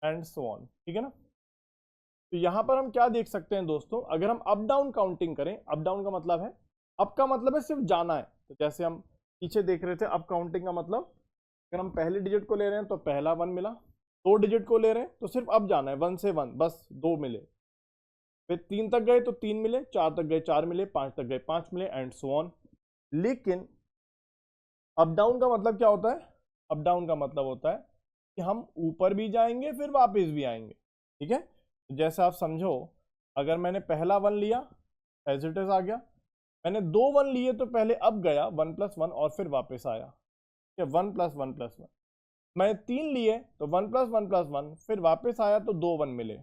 एंड सो ऑन, ठीक है ना। तो यहां पर हम क्या देख सकते हैं दोस्तों, अगर हम अप डाउन काउंटिंग करें, अप डाउन का मतलब है, अप का मतलब है सिर्फ जाना है। तो जैसे हम पीछे देख रहे थे, अप काउंटिंग का मतलब अगर हम पहले डिजिट को ले रहे हैं तो पहला 1 मिला, 2 डिजिट को ले रहे हैं तो सिर्फ अप जाना है 1 से 1, बस 2 मिले, फिर 3 तक गए तो 3 मिले, 4 तक गए 4 मिले, 5 तक गए 5 मिले एंड सो ऑन। लेकिन अप डाउन का मतलब क्या होता है, अप डाउन का मतलब होता है कि हम ऊपर भी जाएंगे फिर वापस भी आएंगे, ठीक है। जैसे आप समझो अगर मैंने पहला 1 लिया एज इट इज आ गया, मैंने 2 1 लिए तो पहले अब गया 1 + 1 और फिर वापस आया, 1 + 1 + 1। मैंने 3 लिए तो 1 + 1 + 1 फिर वापस आया तो 2 1 मिले,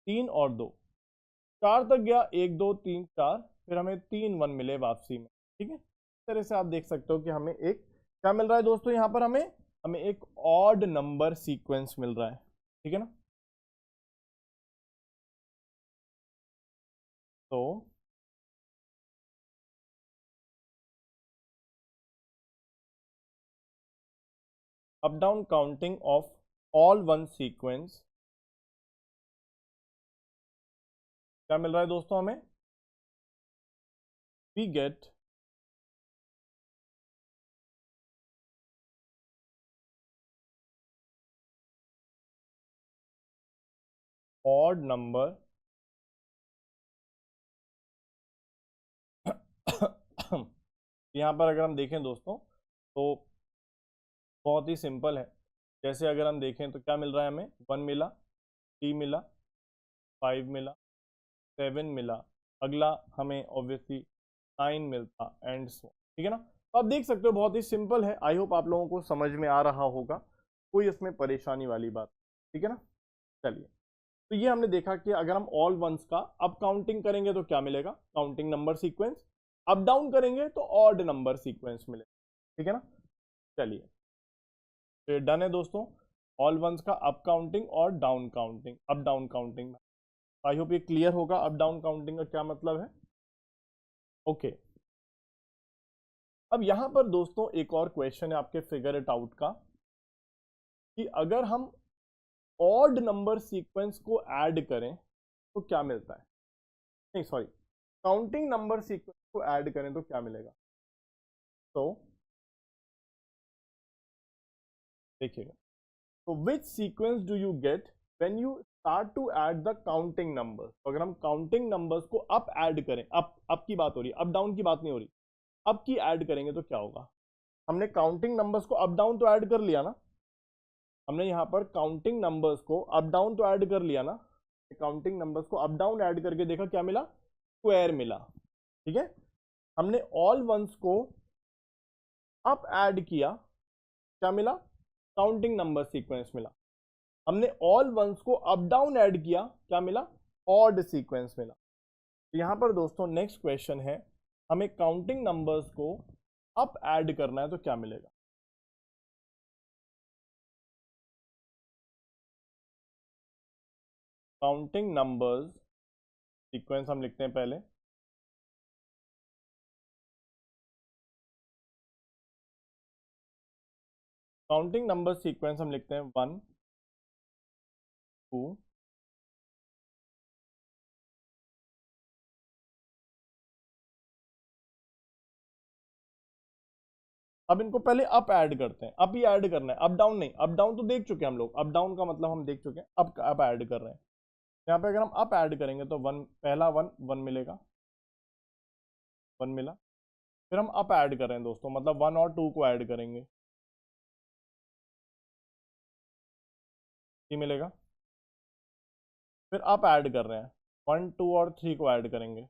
3 और 2, 4 तक गया 1 2 3 4 फिर हमें 3 1 मिले वापसी में, ठीक है। इस तरह से आप देख सकते हो कि हमें एक क्या मिल रहा है दोस्तों, यहाँ पर हमें हमें एक ऑड नंबर सीक्वेंस मिल रहा है, ठीक है ना। तो up down counting of all one sequence क्या मिल रहा है दोस्तों, हमें वी गेट ऑड नंबर यहाँ पर अगर हम देखें दोस्तों तो बहुत ही सिंपल है। जैसे अगर हम देखें तो क्या मिल रहा है, हमें 1 मिला, 3 मिला, 5 मिला, 7 मिला, अगला हमें ऑब्वियसली 9 मिलता एंड सो, ठीक है ना। तो आप देख सकते हो बहुत ही सिंपल है। आई होप आप लोगों को समझ में आ रहा होगा, कोई इसमें परेशानी वाली बात, ठीक है ना। चलिए, तो ये हमने देखा कि अगर हम ऑल वंस का अप काउंटिंग करेंगे तो क्या मिलेगा, counting number sequence, up down करेंगे तो ऑड नंबर सीक्वेंस मिलेगा, ठीक है ना। चलिए, तो डन है दोस्तों, ऑल वंस का अप काउंटिंग और down counting, up down counting. I hope ये क्लियर होगा अप डाउन काउंटिंग का क्या मतलब है। ओके, अब यहां पर दोस्तों एक और क्वेश्चन है आपके फिगर इट आउट का, कि अगर हम ऑड नंबर सीक्वेंस को ऐड करें तो क्या मिलता है, नहीं सॉरी, काउंटिंग नंबर सीक्वेंस को ऐड करें तो क्या मिलेगा। तो देखिएगा, तो which sequence do you get when you start to add the counting numbers. तो अगर हम काउंटिंग नंबर्स को अप ऐड करें, अप की बात हो रही है, अप डाउन की बात नहीं हो रही, अप की ऐड करेंगे तो क्या होगा। हमने काउंटिंग नंबर्स को अप डाउन तो ऐड कर लिया ना, हमने यहाँ पर काउंटिंग नंबर्स को अप डाउन तो ऐड कर लिया ना, काउंटिंग नंबर्स को अप डाउन ऐड करके देखा क्या मिला, स्क्वायर मिला, ठीक है। हमने ऑल वंस को अप ऐड किया, क्या मिला, काउंटिंग नंबर सीक्वेंस मिला। हमने ऑल वंस को अप डाउन ऐड किया, क्या मिला, ऑड सीक्वेंस मिला। तो यहां पर दोस्तों नेक्स्ट क्वेश्चन है, हमें काउंटिंग नंबर्स को अप ऐड करना है तो क्या मिलेगा। काउंटिंग नंबर्स सीक्वेंस हम लिखते हैं पहले, काउंटिंग नंबर सीक्वेंस हम लिखते हैं 1 2। अब इनको पहले अप ऐड करते हैं, अप ही ऐड करना है, अप डाउन नहीं। अप डाउन तो देख चुके हैं हम लोग, अप डाउन का मतलब हम देख चुके हैं, अप ऐड कर रहे हैं। यहाँ पे अगर हम अप ऐड करेंगे तो वन, पहला वन, वन मिलेगा, वन मिला। फिर हम अप ऐड कर रहे हैं दोस्तों, मतलब वन और टू को ऐड करेंगे, थ्री मिलेगा। फिर अप ऐड कर रहे हैं, वन टू और थ्री को ऐड करेंगे,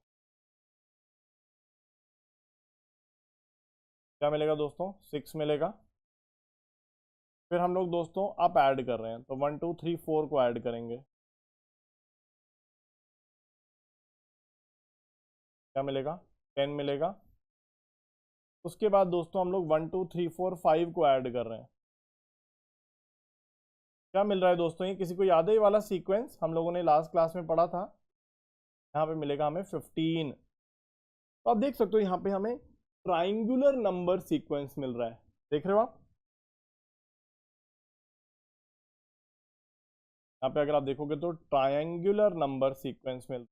क्या मिलेगा दोस्तों, सिक्स मिलेगा। फिर हम लोग दोस्तों अप ऐड कर रहे हैं, तो वन टू थ्री फोर को ऐड करेंगे, क्या मिलेगा, टेन मिलेगा। उसके बाद दोस्तों हम लोग one two three four five को ऐड कर रहे हैं, क्या मिल रहा है दोस्तों, ये किसी को याद है ये वाला सीक्वेंस, हम लोगों ने लास्ट क्लास में पढ़ा था। यहाँ पे मिलेगा हमें 15। तो आप देख सकते हो यहाँ पे हमें ट्राइंगुलर नंबर सीक्वेंस मिल रहा है, देख रहे हो आप। यहाँ पे अगर आप देखोगे तो ट्रायंगुलर नंबर सीक्वेंस मिल,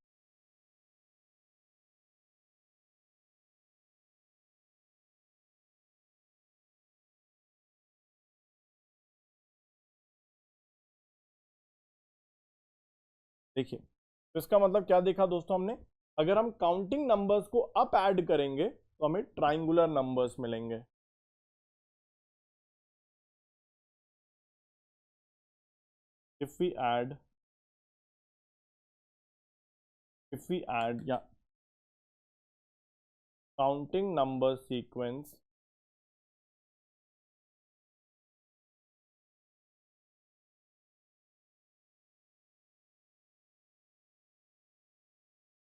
देखिए। तो इसका मतलब क्या देखा दोस्तों हमने, अगर हम काउंटिंग नंबर्स को अप ऐड करेंगे तो हमें ट्राइंगुलर नंबर्स मिलेंगे। इफ वी ऐड, या काउंटिंग नंबर सीक्वेंस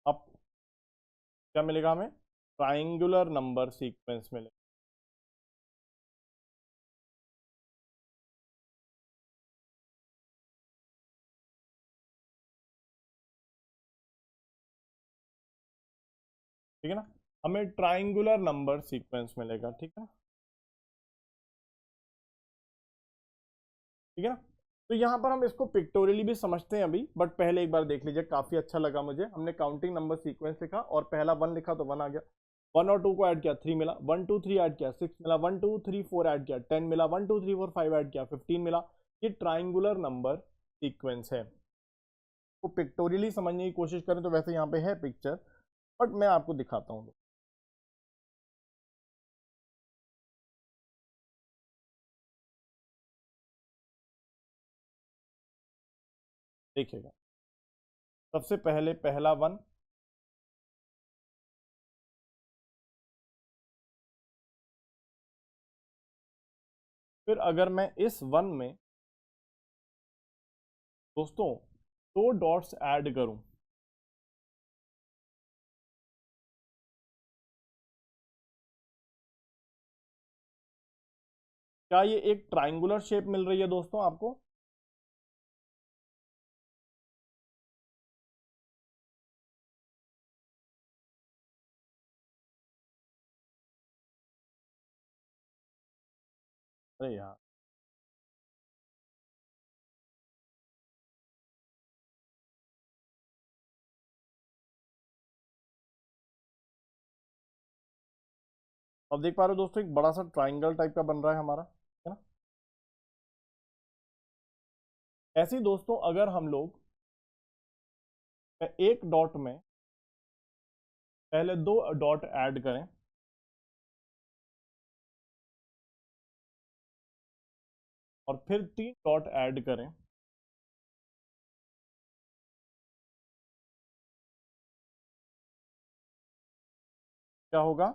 अप, क्या मिलेगा हमें, ट्राइंगुलर नंबर सीक्वेंस मिलेगा। ठीक है ना, हमें ट्राइंगुलर नंबर सीक्वेंस मिलेगा, ठीक है, ठीक है ना। तो यहाँ पर हम इसको पिक्टोरियली भी समझते हैं अभी, बट पहले एक बार देख लीजिए, काफी अच्छा लगा मुझे। हमने काउंटिंग नंबर सीक्वेंस लिखा और पहला वन लिखा तो वन आ गया, वन और टू को ऐड किया, थ्री मिला, वन टू थ्री ऐड किया, सिक्स मिला, one two three four add किया, टेन मिला, one two three four five add किया, 15 मिला। ये ट्राइंगुलर नंबर सीक्वेंस है। तो पिक्टोरियली समझने की कोशिश करें तो वैसे यहाँ पे है पिक्चर, बट मैं आपको दिखाता हूँ, देखिएगा। सबसे पहले पहला वन, फिर अगर मैं इस वन में दोस्तों दो डॉट्स ऐड करूं, क्या ये एक ट्राइंगुलर शेप मिल रही है दोस्तों आपको। अरे यार, अब देख पा रहे हो दोस्तों, एक बड़ा सा ट्राइंगल टाइप का बन रहा है हमारा, है ना। ऐसे ही दोस्तों अगर हम लोग एक डॉट में पहले दो डॉट ऐड करें, और फिर तीन डॉट ऐड करें, क्या होगा,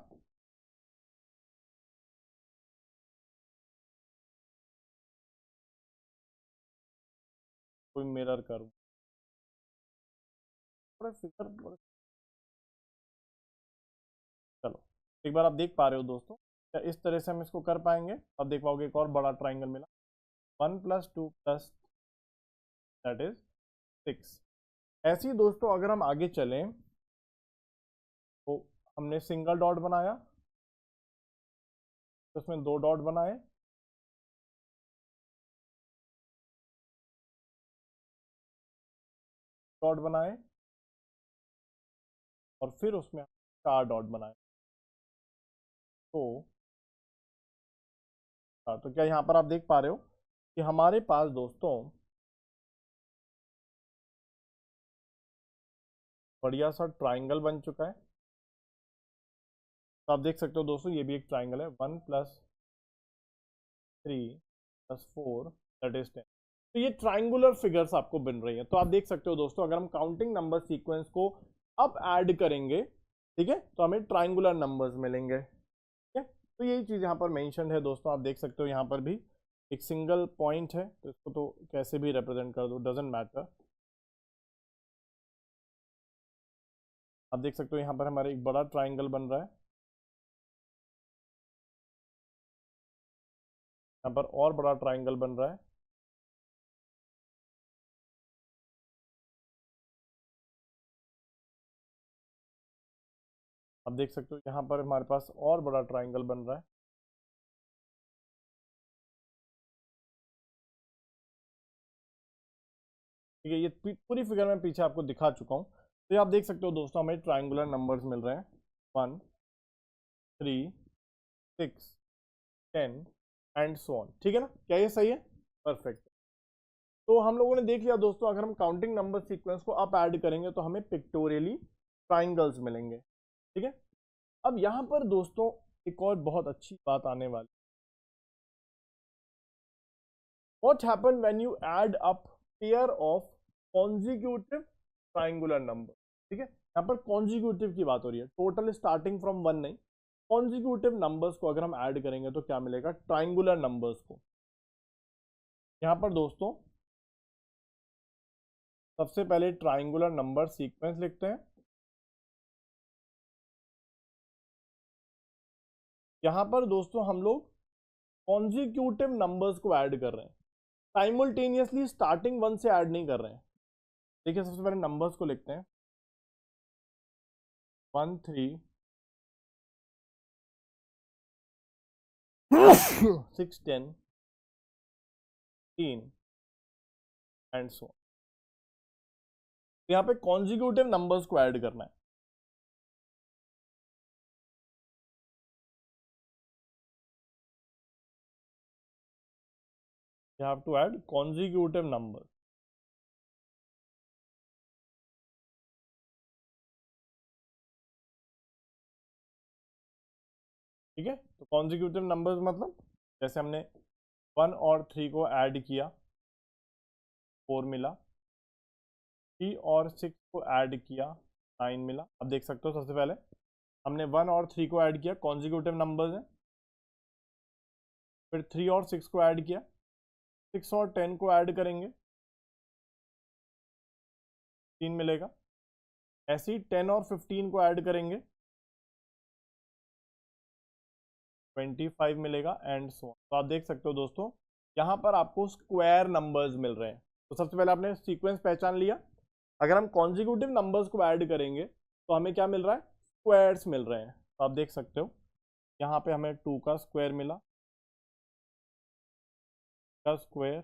कोई मिरर करूं, थोड़ा फिगर, चलो एक बार आप देख पा रहे हो दोस्तों, क्या इस तरह से हम इसको कर पाएंगे। अब देख पाओगे एक और बड़ा ट्राइंगल मिला, one plus two plus that is six. ऐसे ही दोस्तों अगर हम आगे चलें तो हमने सिंगल डॉट बनाया, तो उसमें दो डॉट बनाए, डॉट बनाए और फिर उसमें 4 डॉट बनाए। तो क्या यहाँ पर आप देख पा रहे हो कि हमारे पास दोस्तों बढ़िया सा ट्राइंगल बन चुका है। तो आप देख सकते हो दोस्तों ये भी एक ट्राइंगल है, 1+3+4 दैट इज 10। तो ये ट्राइंगुलर फिगर्स आपको बन रही है। तो आप देख सकते हो दोस्तों अगर हम काउंटिंग नंबर सीक्वेंस को अब ऐड करेंगे, ठीक है, तो हमें ट्राइंगुलर नंबर्स मिलेंगे। ठीक है, तो यही चीज यहाँ पर मेंशन है दोस्तों। आप देख सकते हो यहाँ पर भी एक सिंगल पॉइंट है, तो इसको तो कैसे भी रिप्रेजेंट कर दो, डजेंट मैटर। आप देख सकते हो यहाँ पर हमारा एक बड़ा ट्राइंगल बन रहा है, यहाँ पर और बड़ा ट्राइंगल बन रहा है। आप देख सकते हो यहाँ पर हमारे पास और बड़ा ट्राइंगल बन रहा है। ठीक है, ये पूरी फिगर मैं पीछे आपको दिखा चुका हूँ। तो ये आप देख सकते हो दोस्तों हमें ट्राइंगुलर नंबर्स मिल रहे हैं, 1, 3, 6, 10 एंड सो ऑन। ठीक है ना, क्या ये सही है? परफेक्ट। तो हम लोगों ने देख लिया दोस्तों, अगर हम काउंटिंग नंबर सीक्वेंस को अप ऐड करेंगे तो हमें पिक्टोरियली ट्राइंगल्स मिलेंगे। ठीक है, अब यहाँ पर दोस्तों एक और बहुत अच्छी बात आने वाली, what happen when you add up pair of consecutive triangular number. ठीक है, यहाँ पर कॉन्जिक्यूटिव की बात हो रही है, टोटल स्टार्टिंग फ्रॉम 1 नहीं, कॉन्जिक्यूटिव नंबर्स को अगर हम ऐड करेंगे तो क्या मिलेगा, ट्राइंगुलर नंबर्स को। यहाँ पर दोस्तों सबसे पहले ट्राइंगुलर नंबर सीक्वेंस लिखते हैं। यहाँ पर दोस्तों हम लोग कॉन्जिक्यूटिव नंबर्स को ऐड कर रहे हैं, साइमल्टेनियसली स्टार्टिंग 1 से ऐड नहीं कर रहे हैं। देखिए सबसे पहले नंबर्स को लिखते हैं, 1, 3, 6, 10, 15 एंड सो। यहाँ पे कॉन्जिक्यूटिव नंबर्स को ऐड करना है। You have to add consecutive numbers। ठीक है, तो कॉन्जिक्यूटिव नंबर्स मतलब जैसे हमने 1 और 3 को ऐड किया, 4 मिला, 3 और 6 को ऐड किया, 9 मिला। अब देख सकते हो सबसे पहले हमने 1 और 3 को ऐड किया, कॉन्जिक्यूटिव नंबर्स हैं। फिर 3 और 6 को ऐड किया, 6 और 10 को ऐड करेंगे, 3 मिलेगा। ऐसे ही 10 और 15 को ऐड करेंगे, 25 मिलेगा एंड सो। तो आप देख सकते हो दोस्तों यहाँ पर आपको स्क्वायर नंबर्स मिल रहे हैं। तो सबसे पहले आपने सीक्वेंस पहचान लिया, अगर हम कॉन्जिक्यूटिव नंबर्स को ऐड करेंगे तो हमें क्या मिल रहा है, स्क्वायर्स मिल रहे हैं। तो आप देख सकते हो यहाँ पे हमें 2 का स्क्वायर मिला, का स्क्वायर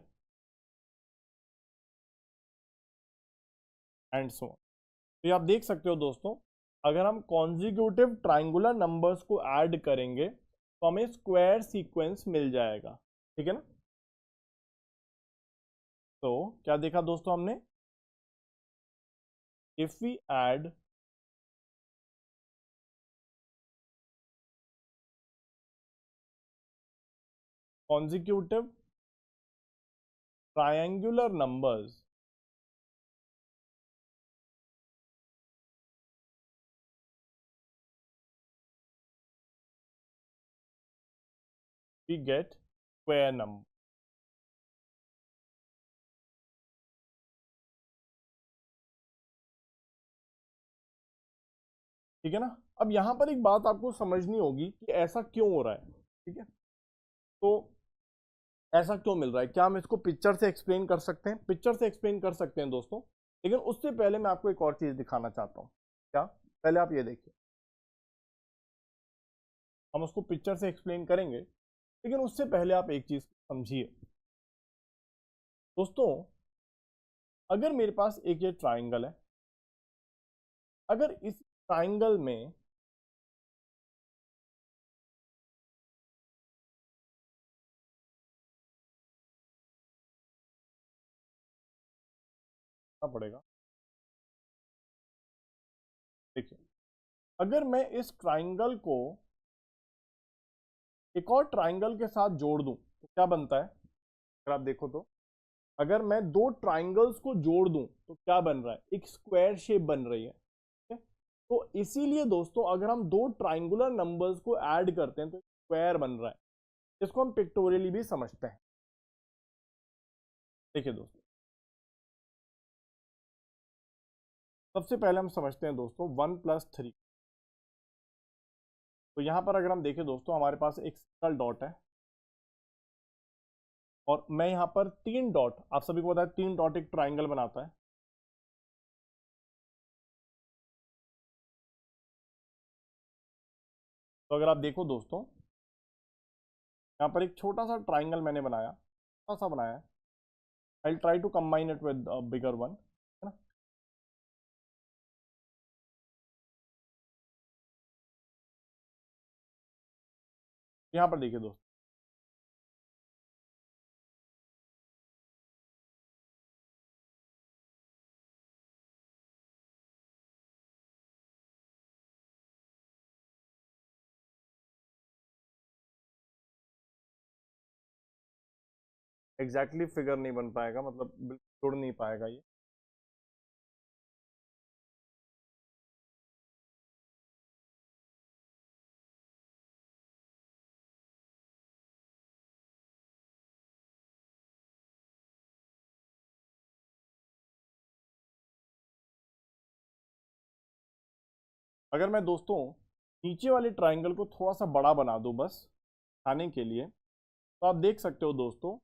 एंड सो। तो ये आप देख सकते हो दोस्तों अगर हम कॉन्जिक्यूटिव ट्राइंगुलर नंबर्स को ऐड करेंगे तो हमें स्क्वायर सीक्वेंस मिल जाएगा। ठीक है ना, तो क्या देखा दोस्तों हमने, if we add consecutive triangular numbers, we get square number। ठीक है ना, अब यहां पर एक बात आपको समझनी होगी कि ऐसा क्यों हो रहा है। ठीक है, तो ऐसा क्यों मिल रहा है, क्या हम इसको पिक्चर से एक्सप्लेन कर सकते हैं? पिक्चर से एक्सप्लेन कर सकते हैं दोस्तों, लेकिन उससे पहले मैं आपको एक और चीज दिखाना चाहता हूं। क्या, पहले आप ये देखिए, हम उसको पिक्चर से एक्सप्लेन करेंगे, लेकिन उससे पहले आप एक चीज समझिए दोस्तों। अगर मेरे पास एक ये ट्राइंगल है, अगर इस ट्राइंगल में पड़ेगा, देखिए अगर मैं इस ट्राइंगल को एक और ट्राइंगल के साथ जोड़ दूं तो क्या बनता है, अगर आप देखो तो अगर मैं दो ट्राइंगल्स को जोड़ दूं तो क्या बन रहा है, एक स्क्वायर शेप बन रही है, ठीक है? तो इसीलिए दोस्तों अगर हम दो ट्राइंगुलर नंबर्स को ऐड करते हैं तो स्क्वायर बन रहा है, इसको हम पिक्टोरियली भी समझते हैं। देखिए दोस्तों, सबसे पहले हम समझते हैं दोस्तों 1+3। तो यहां पर अगर हम देखें दोस्तों, हमारे पास एक सिंगल डॉट है और मैं यहां पर तीन डॉट, आप सभी को पता है तीन डॉट एक ट्राइंगल बनाता है। तो अगर आप देखो दोस्तों, यहाँ पर एक छोटा सा ट्राइंगल मैंने बनाया, छोटा सा बनाया है। I try to combine it with bigger one, है ना। यहाँ पर देखिए दोस्तों, एग्जैक्टली फिगर नहीं बन पाएगा, मतलब बिल्कुल जुड़ नहीं पाएगा ये। अगर मैं दोस्तों नीचे वाले ट्राइंगल को थोड़ा सा बड़ा बना दूं बस खाने के लिए, तो आप देख सकते हो दोस्तों,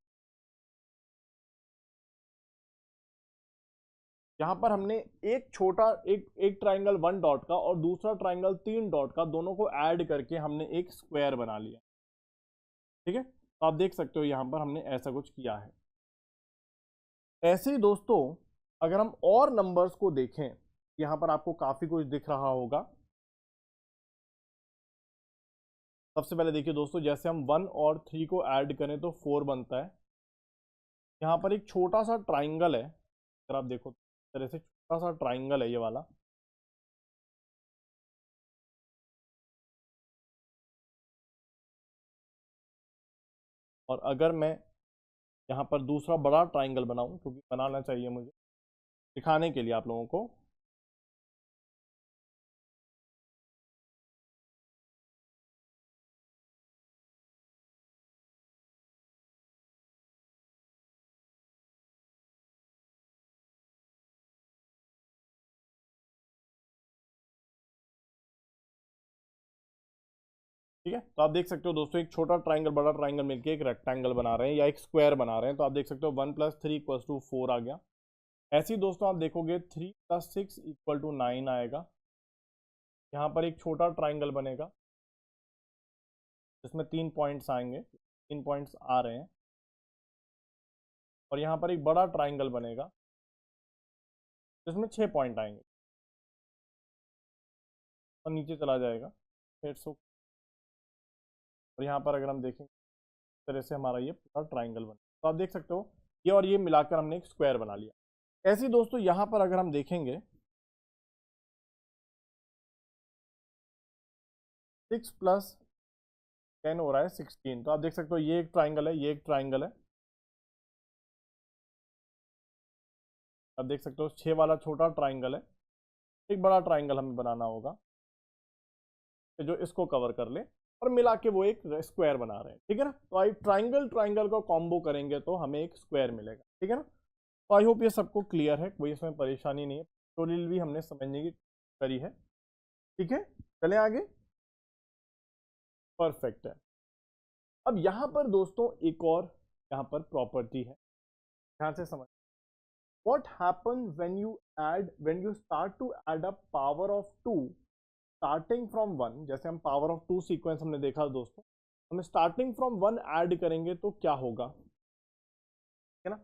यहाँ पर हमने एक छोटा एक ट्राइंगल वन डॉट का और दूसरा ट्राइंगल तीन डॉट का, दोनों को ऐड करके हमने एक स्क्वायर बना लिया, ठीक है। तो आप देख सकते हो यहाँ पर हमने ऐसा कुछ किया है। ऐसे ही दोस्तों अगर हम और नंबर्स को देखें, यहाँ पर आपको काफी कुछ दिख रहा होगा। सबसे पहले देखिए दोस्तों, जैसे हम 1 और 3 को ऐड करें तो 4 बनता है। यहाँ पर एक छोटा सा ट्राइंगल है, अगर आप देखो इस तरह से छोटा सा ट्राइंगल है ये वाला, और अगर मैं यहाँ पर दूसरा बड़ा ट्राइंगल बनाऊं, क्योंकि बनाना चाहिए मुझे दिखाने के लिए आप लोगों को, ठीक है। तो आप देख सकते हो दोस्तों, एक छोटा ट्राइंगल बड़ा ट्राइंगल मिलकर एक रेक्टेंगल बना रहे हैं या एक स्क्वायर बना रहे हैं। तो आप देख सकते हो 1+3=4 आ गया। ऐसे ही दोस्तों आप देखोगे 3+6=9 आएगा। यहाँ पर एक छोटा ट्राइंगल बनेगा जिसमें 3 पॉइंट्स आएंगे, 3 पॉइंट्स आ रहे हैं, और यहाँ पर एक बड़ा ट्राइंगल बनेगा जिसमें 6 पॉइंट आएंगे और नीचे चला जाएगा फिर सो। और यहाँ पर अगर हम देखें इस तरह से हमारा ये पूरा ट्राइंगल बना, तो आप देख सकते हो ये और ये मिलाकर हमने एक स्क्वायर बना लिया। ऐसे ही दोस्तों यहाँ पर अगर हम देखेंगे 6+10 हो रहा है 16, तो आप देख सकते हो ये एक ट्राइंगल है, ये एक ट्राइंगल है। आप देख सकते हो 6 वाला छोटा ट्राइंगल है, एक बड़ा ट्राइंगल हमें बनाना होगा जो इसको कवर कर ले, और मिला के वो एक स्क्वायर बना रहे हैं, ठीक है ना। तो आई ट्राइंगल ट्राइंगल का कॉम्बो करेंगे तो हमें एक स्क्वायर मिलेगा, ठीक है ना। तो आई होप ये सबको क्लियर है, कोई इसमें परेशानी नहीं है। ट्यूटोरियल भी हमने समझने की करी है, ठीक है। चले आगे, परफेक्ट है। अब यहाँ पर दोस्तों एक और यहाँ पर प्रॉपर्टी है, ध्यान से समझ। what happens when you start to add up power of 2 starting from 1, जैसे हम पावर ऑफ 2 सीक्वेंस हमने देखा दोस्तों, हम स्टार्टिंग फ्रॉम 1 ऐड करेंगे तो क्या होगा, है ना।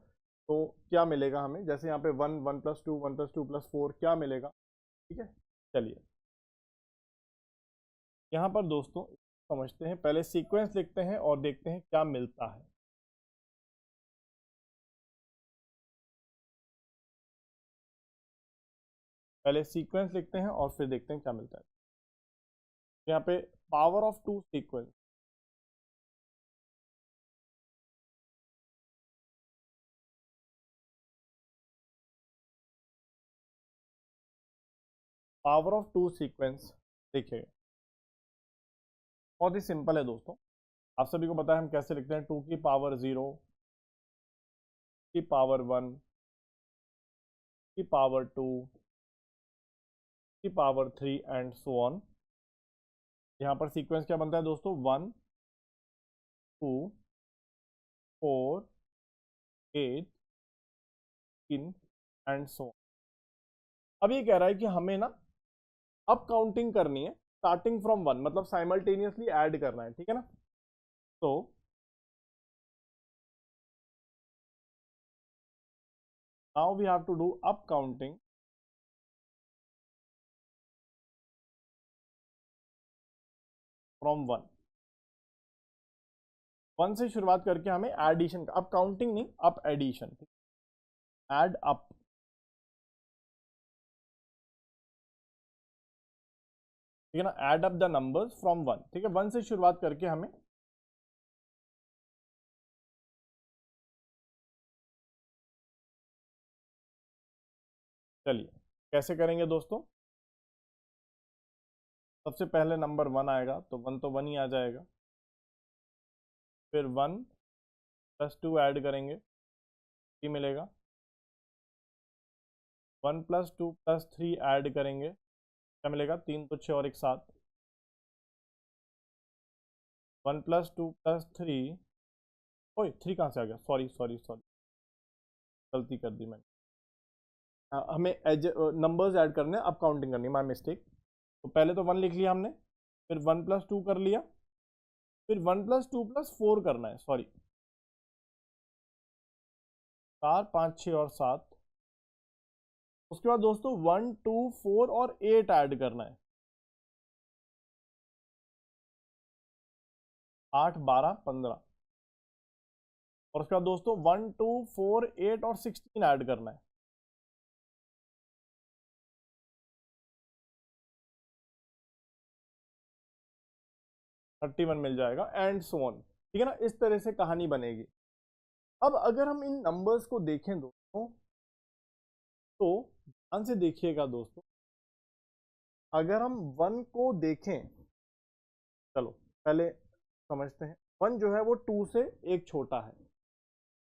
तो क्या मिलेगा हमें, जैसे यहाँ पे 1 1+2 1+2+4 क्या मिलेगा, ठीक है। चलिए यहाँ पर दोस्तों समझते हैं, पहले सीक्वेंस लिखते हैं और देखते हैं क्या मिलता है। पहले सीक्वेंस लिखते हैं और फिर देखते हैं क्या मिलता है। यहाँ पे power of 2 sequence, power of 2 sequence देखिए बहुत ही सिंपल है दोस्तों। आप सभी को पता है हम कैसे लिखते हैं, 2 की पावर 0, की पावर 1, की पावर 2, की पावर 3 एंड सो ऑन। यहाँ पर सीक्वेंस क्या बनता है दोस्तों, 1 2 4 8 3 एंड सो ऑन। अब ये कह रहा है कि हमें ना अब काउंटिंग करनी है स्टार्टिंग फ्रॉम 1, मतलब साइमल्टेनियसली ऐड करना है, ठीक है ना। तो now we have to do up counting from 1। 1 से शुरुआत करके हमें एडिशन का, अब काउंटिंग नहीं, अप एडिशन, ऐड अप। ठीक है ना, add up the numbers from 1, ठीक है, 1 से शुरुआत करके हमें चलिए कैसे करेंगे दोस्तों। सबसे पहले नंबर 1 आएगा तो 1 तो 1 ही आ जाएगा, फिर 1+2 ऐड करेंगे, 3 मिलेगा। 1+2+3 ऐड करेंगे, क्या मिलेगा, 3 तो 6 और एक 7। 1+2+3, ओए 3 कहाँ से आ गया, सॉरी सॉरी सॉरी, गलती कर दी मैंने। हमें एज नंबर्स ऐड करने हैं, अब काउंटिंग करनी है, माय मिस्टेक। तो पहले तो 1 लिख लिया हमने, फिर 1+2 कर लिया, फिर 1+2+4 करना है, सॉरी, 4 5 6 और 7। उसके बाद दोस्तों 1 2 4 और 8 ऐड करना है, 8 12 15। और उसके बाद दोस्तों 1 2 4 8 और 16 ऐड करना है, थर्टी वन मिल जाएगा एंड सो ऑन, ठीक है ना। इस तरह से कहानी बनेगी। अब अगर हम इन नंबर्स को देखें दोस्तों, तो ध्यान से देखिएगा दोस्तों, अगर हम 1 को देखें, चलो पहले समझते हैं, 1 जो है वो 2 से एक छोटा है।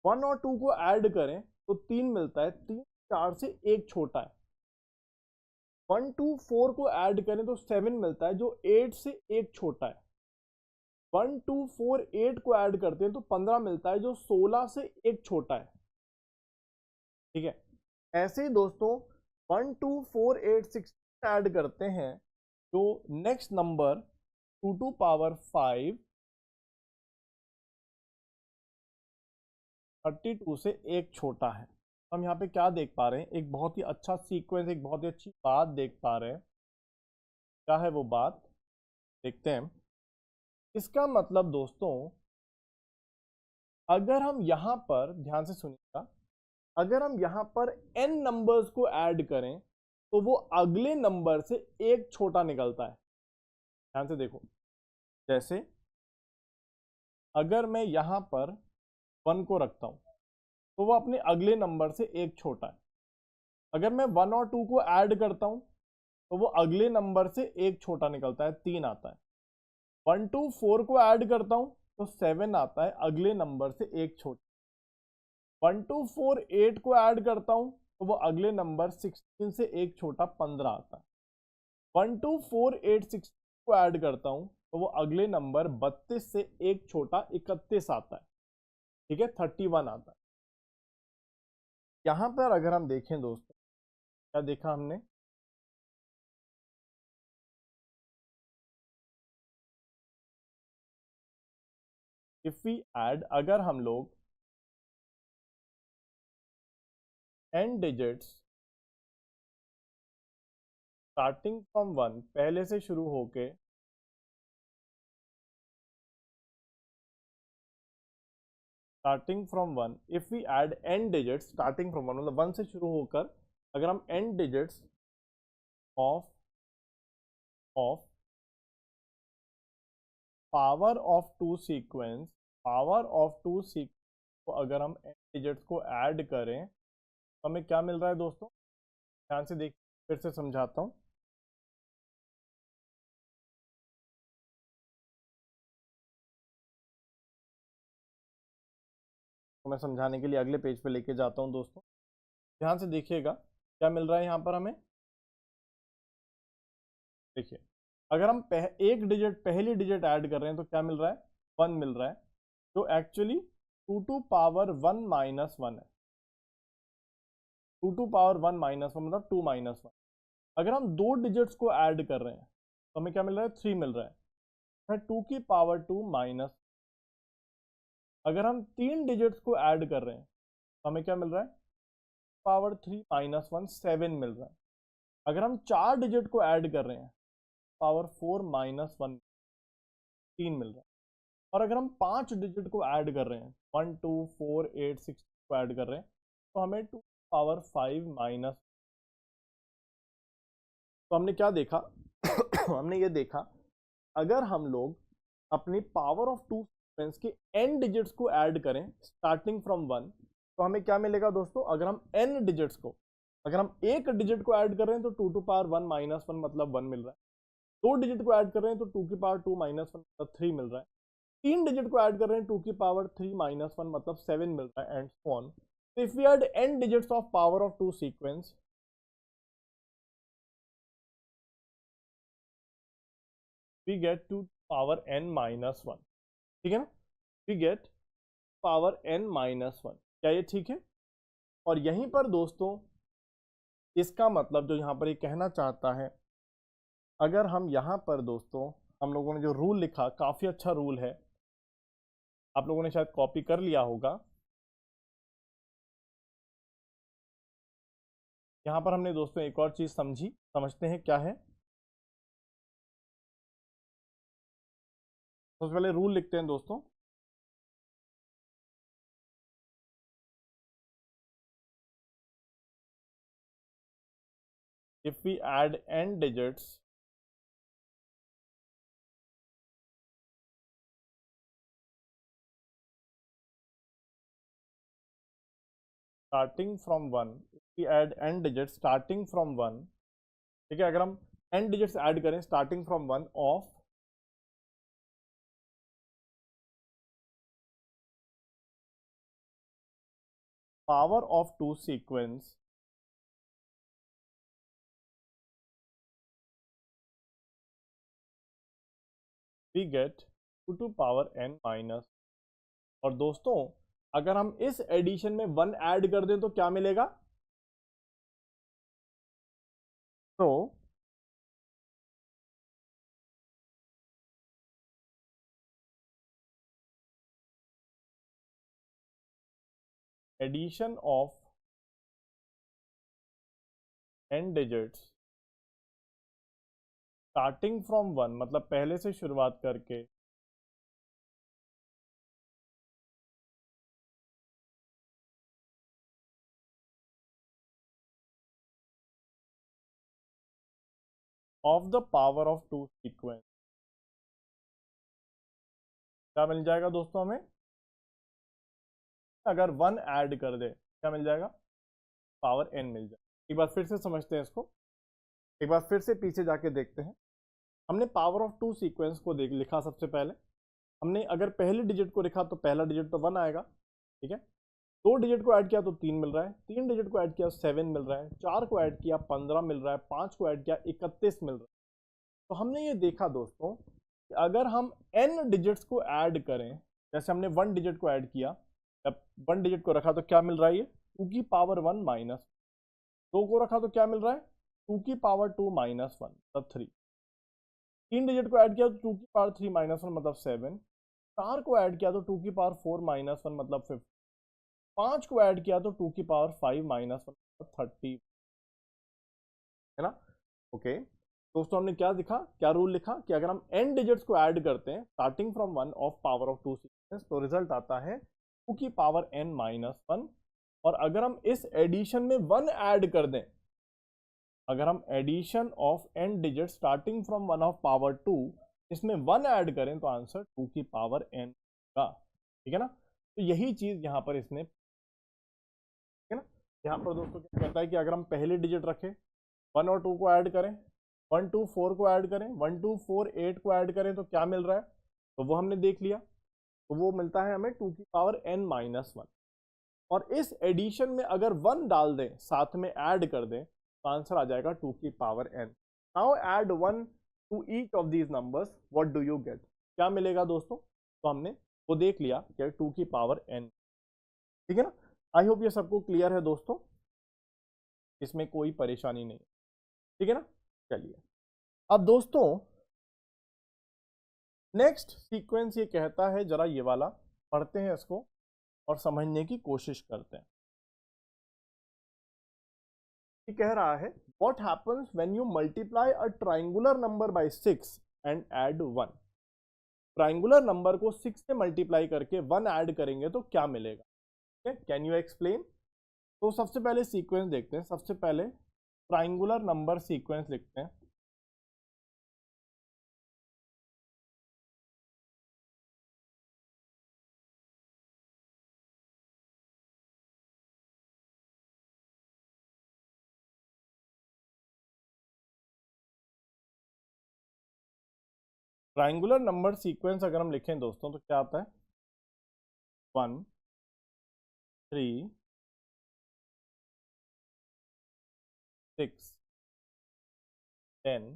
1 और 2 को ऐड करें तो 3 मिलता है, 3 4 से एक छोटा है। 1 2 4 को ऐड करें तो 7 मिलता है, जो 8 से एक छोटा है। 1 2 4 8 को ऐड करते हैं तो 15 मिलता है, जो 16 से एक छोटा है, ठीक है। ऐसे ही दोस्तों 1 2 4 8 16 ऐड करते हैं तो नेक्स्ट नंबर 2 टू पावर 5 32 से एक छोटा है। हम यहाँ पे क्या देख पा रहे हैं, एक बहुत ही अच्छा सीक्वेंस, एक बहुत ही अच्छी बात देख पा रहे हैं। क्या है वो बात, देखते हैं। इसका मतलब दोस्तों, अगर हम यहाँ पर ध्यान से सुनिएगा, अगर हम यहाँ पर n नंबर्स को ऐड करें तो वो अगले नंबर से एक छोटा निकलता है। ध्यान से देखो, जैसे अगर मैं यहाँ पर 1 को रखता हूँ तो वो अपने अगले नंबर से एक छोटा है। अगर मैं 1 और 2 को ऐड करता हूँ तो वो अगले नंबर से एक छोटा निकलता है, 3 आता है। 1 2 4 को ऐड करता हूँ तो 7 आता है, अगले नंबर से एक छोटा। 1 2 4 8 को ऐड करता हूँ तो वो अगले नंबर 16 से एक छोटा, 15 आता है। 1 2 4 8 16 को ऐड करता हूँ तो वो अगले नंबर 32 से एक छोटा, 31 आता है, ठीक है, 31 आता है। यहां पर अगर हम देखें दोस्तों, क्या देखा हमने, इफ वी ऐड, अगर हम लोग n डिजिट्स स्टार्टिंग फ्रॉम 1, पहले से शुरू होके starting from 1, if we add n digits starting from 1 मतलब 1 से शुरू होकर अगर हम n digits of of power of two sequence, power of two sequence को अगर हम n डिजिट्स को ऐड करें तो हमें क्या मिल रहा है दोस्तों? ध्यान से देखिए, फिर से समझाता हूँ। तो मैं समझाने के लिए अगले पेज पे लेके जाता हूँ दोस्तों, ध्यान से देखिएगा क्या मिल रहा है यहाँ पर हमें। देखिए, अगर हम एक डिजिट, पहली डिजिट ऐड कर रहे हैं तो क्या मिल रहा है? 1 मिल रहा है, जो एक्चुअली 2 टू पावर 1 माइनस 1 है। 2 टू पावर 1 माइनस 1 मतलब 2 माइनस 1। अगर हम दो डिजिट्स को ऐड कर रहे हैं तो हमें क्या मिल रहा है? 3 मिल रहा है, 2 की पावर 2 माइनस। अगर हम तीन डिजिट्स को ऐड कर रहे हैं तो हमें क्या मिल रहा है? पावर 3 माइनस 1, 7 मिल रहा है। अगर हम चार डिजिट को ऐड कर रहे हैं, पावर 4 माइनस 1, 3 मिल रहा है। और अगर हम पांच डिजिट को ऐड कर रहे हैं, 1 2 4 8 6 को ऐड कर रहे हैं तो हमें 2 पावर 5 माइनस। तो हमने क्या देखा? हमने ये देखा, अगर हम लोग अपनी पावर ऑफ टू सीक्वेंस के n डिजिट्स को ऐड करें स्टार्टिंग फ्रॉम 1 तो हमें क्या मिलेगा दोस्तों? अगर हम n डिजिट्स को, अगर हम एक डिजिट को ऐड कर रहे हैं तो 2 टू पावर 1 माइनस 1 मतलब 1 मिल रहा है। दो डिजिट को ऐड कर रहे हैं तो 2 की पावर 2 माइनस 1 मतलब 3 मिल रहा है। तीन डिजिट को ऐड कर रहे हैं 2 की पावर 3 माइनस 1 मतलब 7 मिल रहा है, एंड सो ऑन। तो if we add n digits of power of two sequence, we get two power n minus 1। ठीक है ना? We get power n minus 1। क्या ये ठीक है? और यहीं पर दोस्तों इसका मतलब जो यहाँ पर ये कहना चाहता है, अगर हम यहाँ पर दोस्तों, हम लोगों ने जो रूल लिखा काफी अच्छा रूल है, आप लोगों ने शायद कॉपी कर लिया होगा। यहाँ पर हमने दोस्तों एक और चीज समझी, समझते हैं क्या है। सबसे पहले रूल लिखते हैं दोस्तों। If we add n digits starting from 1, if we add n digits starting from 1, ठीक है, अगर हम n डिजिट्स ऐड करें starting from 1 of power of two sequence, we get 2 to power n minus. और दोस्तों अगर हम इस एडिशन में 1 ऐड कर दें तो क्या मिलेगा? तो addition of n digits starting from 1 मतलब पहले से शुरुआत करके of the power of two sequence, क्या मिल जाएगा दोस्तों हमें? अगर 1 ऐड कर दे क्या मिल जाएगा? पावर n मिल जाएगा। एक बार फिर से समझते हैं इसको, एक बार फिर से पीछे जाके देखते हैं। हमने पावर ऑफ टू सीक्वेंस को देख लिखा। सबसे पहले हमने अगर पहले डिजिट को लिखा तो पहला डिजिट तो 1 आएगा, ठीक है। दो डिजिट को ऐड किया तो 3 मिल रहा है, तीन डिजिट को ऐड किया 7 मिल रहा है, चार को ऐड किया 15 मिल रहा है, पांच को ऐड किया 31 मिल रहा है। तो हमने ये देखा दोस्तों कि अगर हम n डिजिट्स को ऐड करें, जैसे हमने 1 डिजिट को ऐड किया, जब 1 डिजिट को रखा तो क्या मिल रहा है? ये 2 की पावर 1 माइनस। दो को रखा तो क्या मिल रहा है? 2 की पावर 2 माइनस 1 मतलब 3। तीन डिजिट को ऐड किया तो 2 की पावर 3 माइनस 1 मतलब 7। चार को ऐड किया तो 2 की पावर 4 माइनस 1 मतलब 5। 5 को ऐड किया तो 2 की पावर 5 माइनस 30, है ना। ओके दोस्तों, हमने क्या दिखा, क्या रूल लिखा कि अगर हम n डिजिट्स को ऐड करते हैं starting from 1 of power of 2 sequence तो रिजल्ट आता है 2 की पावर n माइनस 1। और अगर हम इस एडिशन में 1 ऐड कर दें, अगर हम addition of n digit starting from 1 of power 2 इसमें 1 ऐड करें तो आंसर 2 की पावर n का, ठीक है ना। तो यही चीज यहां पर इसने, ठीक है ना। यहाँ पर दोस्तों क्या कहता है कि अगर हम पहले डिजिट रखें 1 और 2 को ऐड करें, 1 2 4 को ऐड करें, 1 2 4 8 को ऐड करें तो क्या मिल रहा है, तो वो हमने देख लिया। तो वो मिलता है हमें 2 की पावर n माइनस 1। और इस एडिशन में अगर 1 डाल दें, साथ में ऐड कर दें, तो आंसर आ जाएगा 2 की power n। Now add 1 to each of these numbers, what do you get, क्या मिलेगा दोस्तों। तो हमने वो देख लिया कि 2 की पावर n, ठीक है ना। आई होप ये सबको क्लियर है दोस्तों, इसमें कोई परेशानी नहीं है, ठीक है ना। चलिए अब दोस्तों नेक्स्ट सीक्वेंस ये कहता है, जरा ये वाला पढ़ते हैं इसको और समझने की कोशिश करते हैं। ये कह रहा है what happens when you multiply a triangular number by 6 and add 1। Triangular number को 6 से मल्टीप्लाई करके 1 ऐड करेंगे तो क्या मिलेगा, कैन यू एक्सप्लेन। तो सबसे पहले सीक्वेंस देखते हैं, सबसे पहले ट्राइंगुलर नंबर सीक्वेंस लिखते हैं। ट्राइंगुलर नंबर सीक्वेंस अगर हम लिखें दोस्तों तो क्या आता है, 1 3 6 10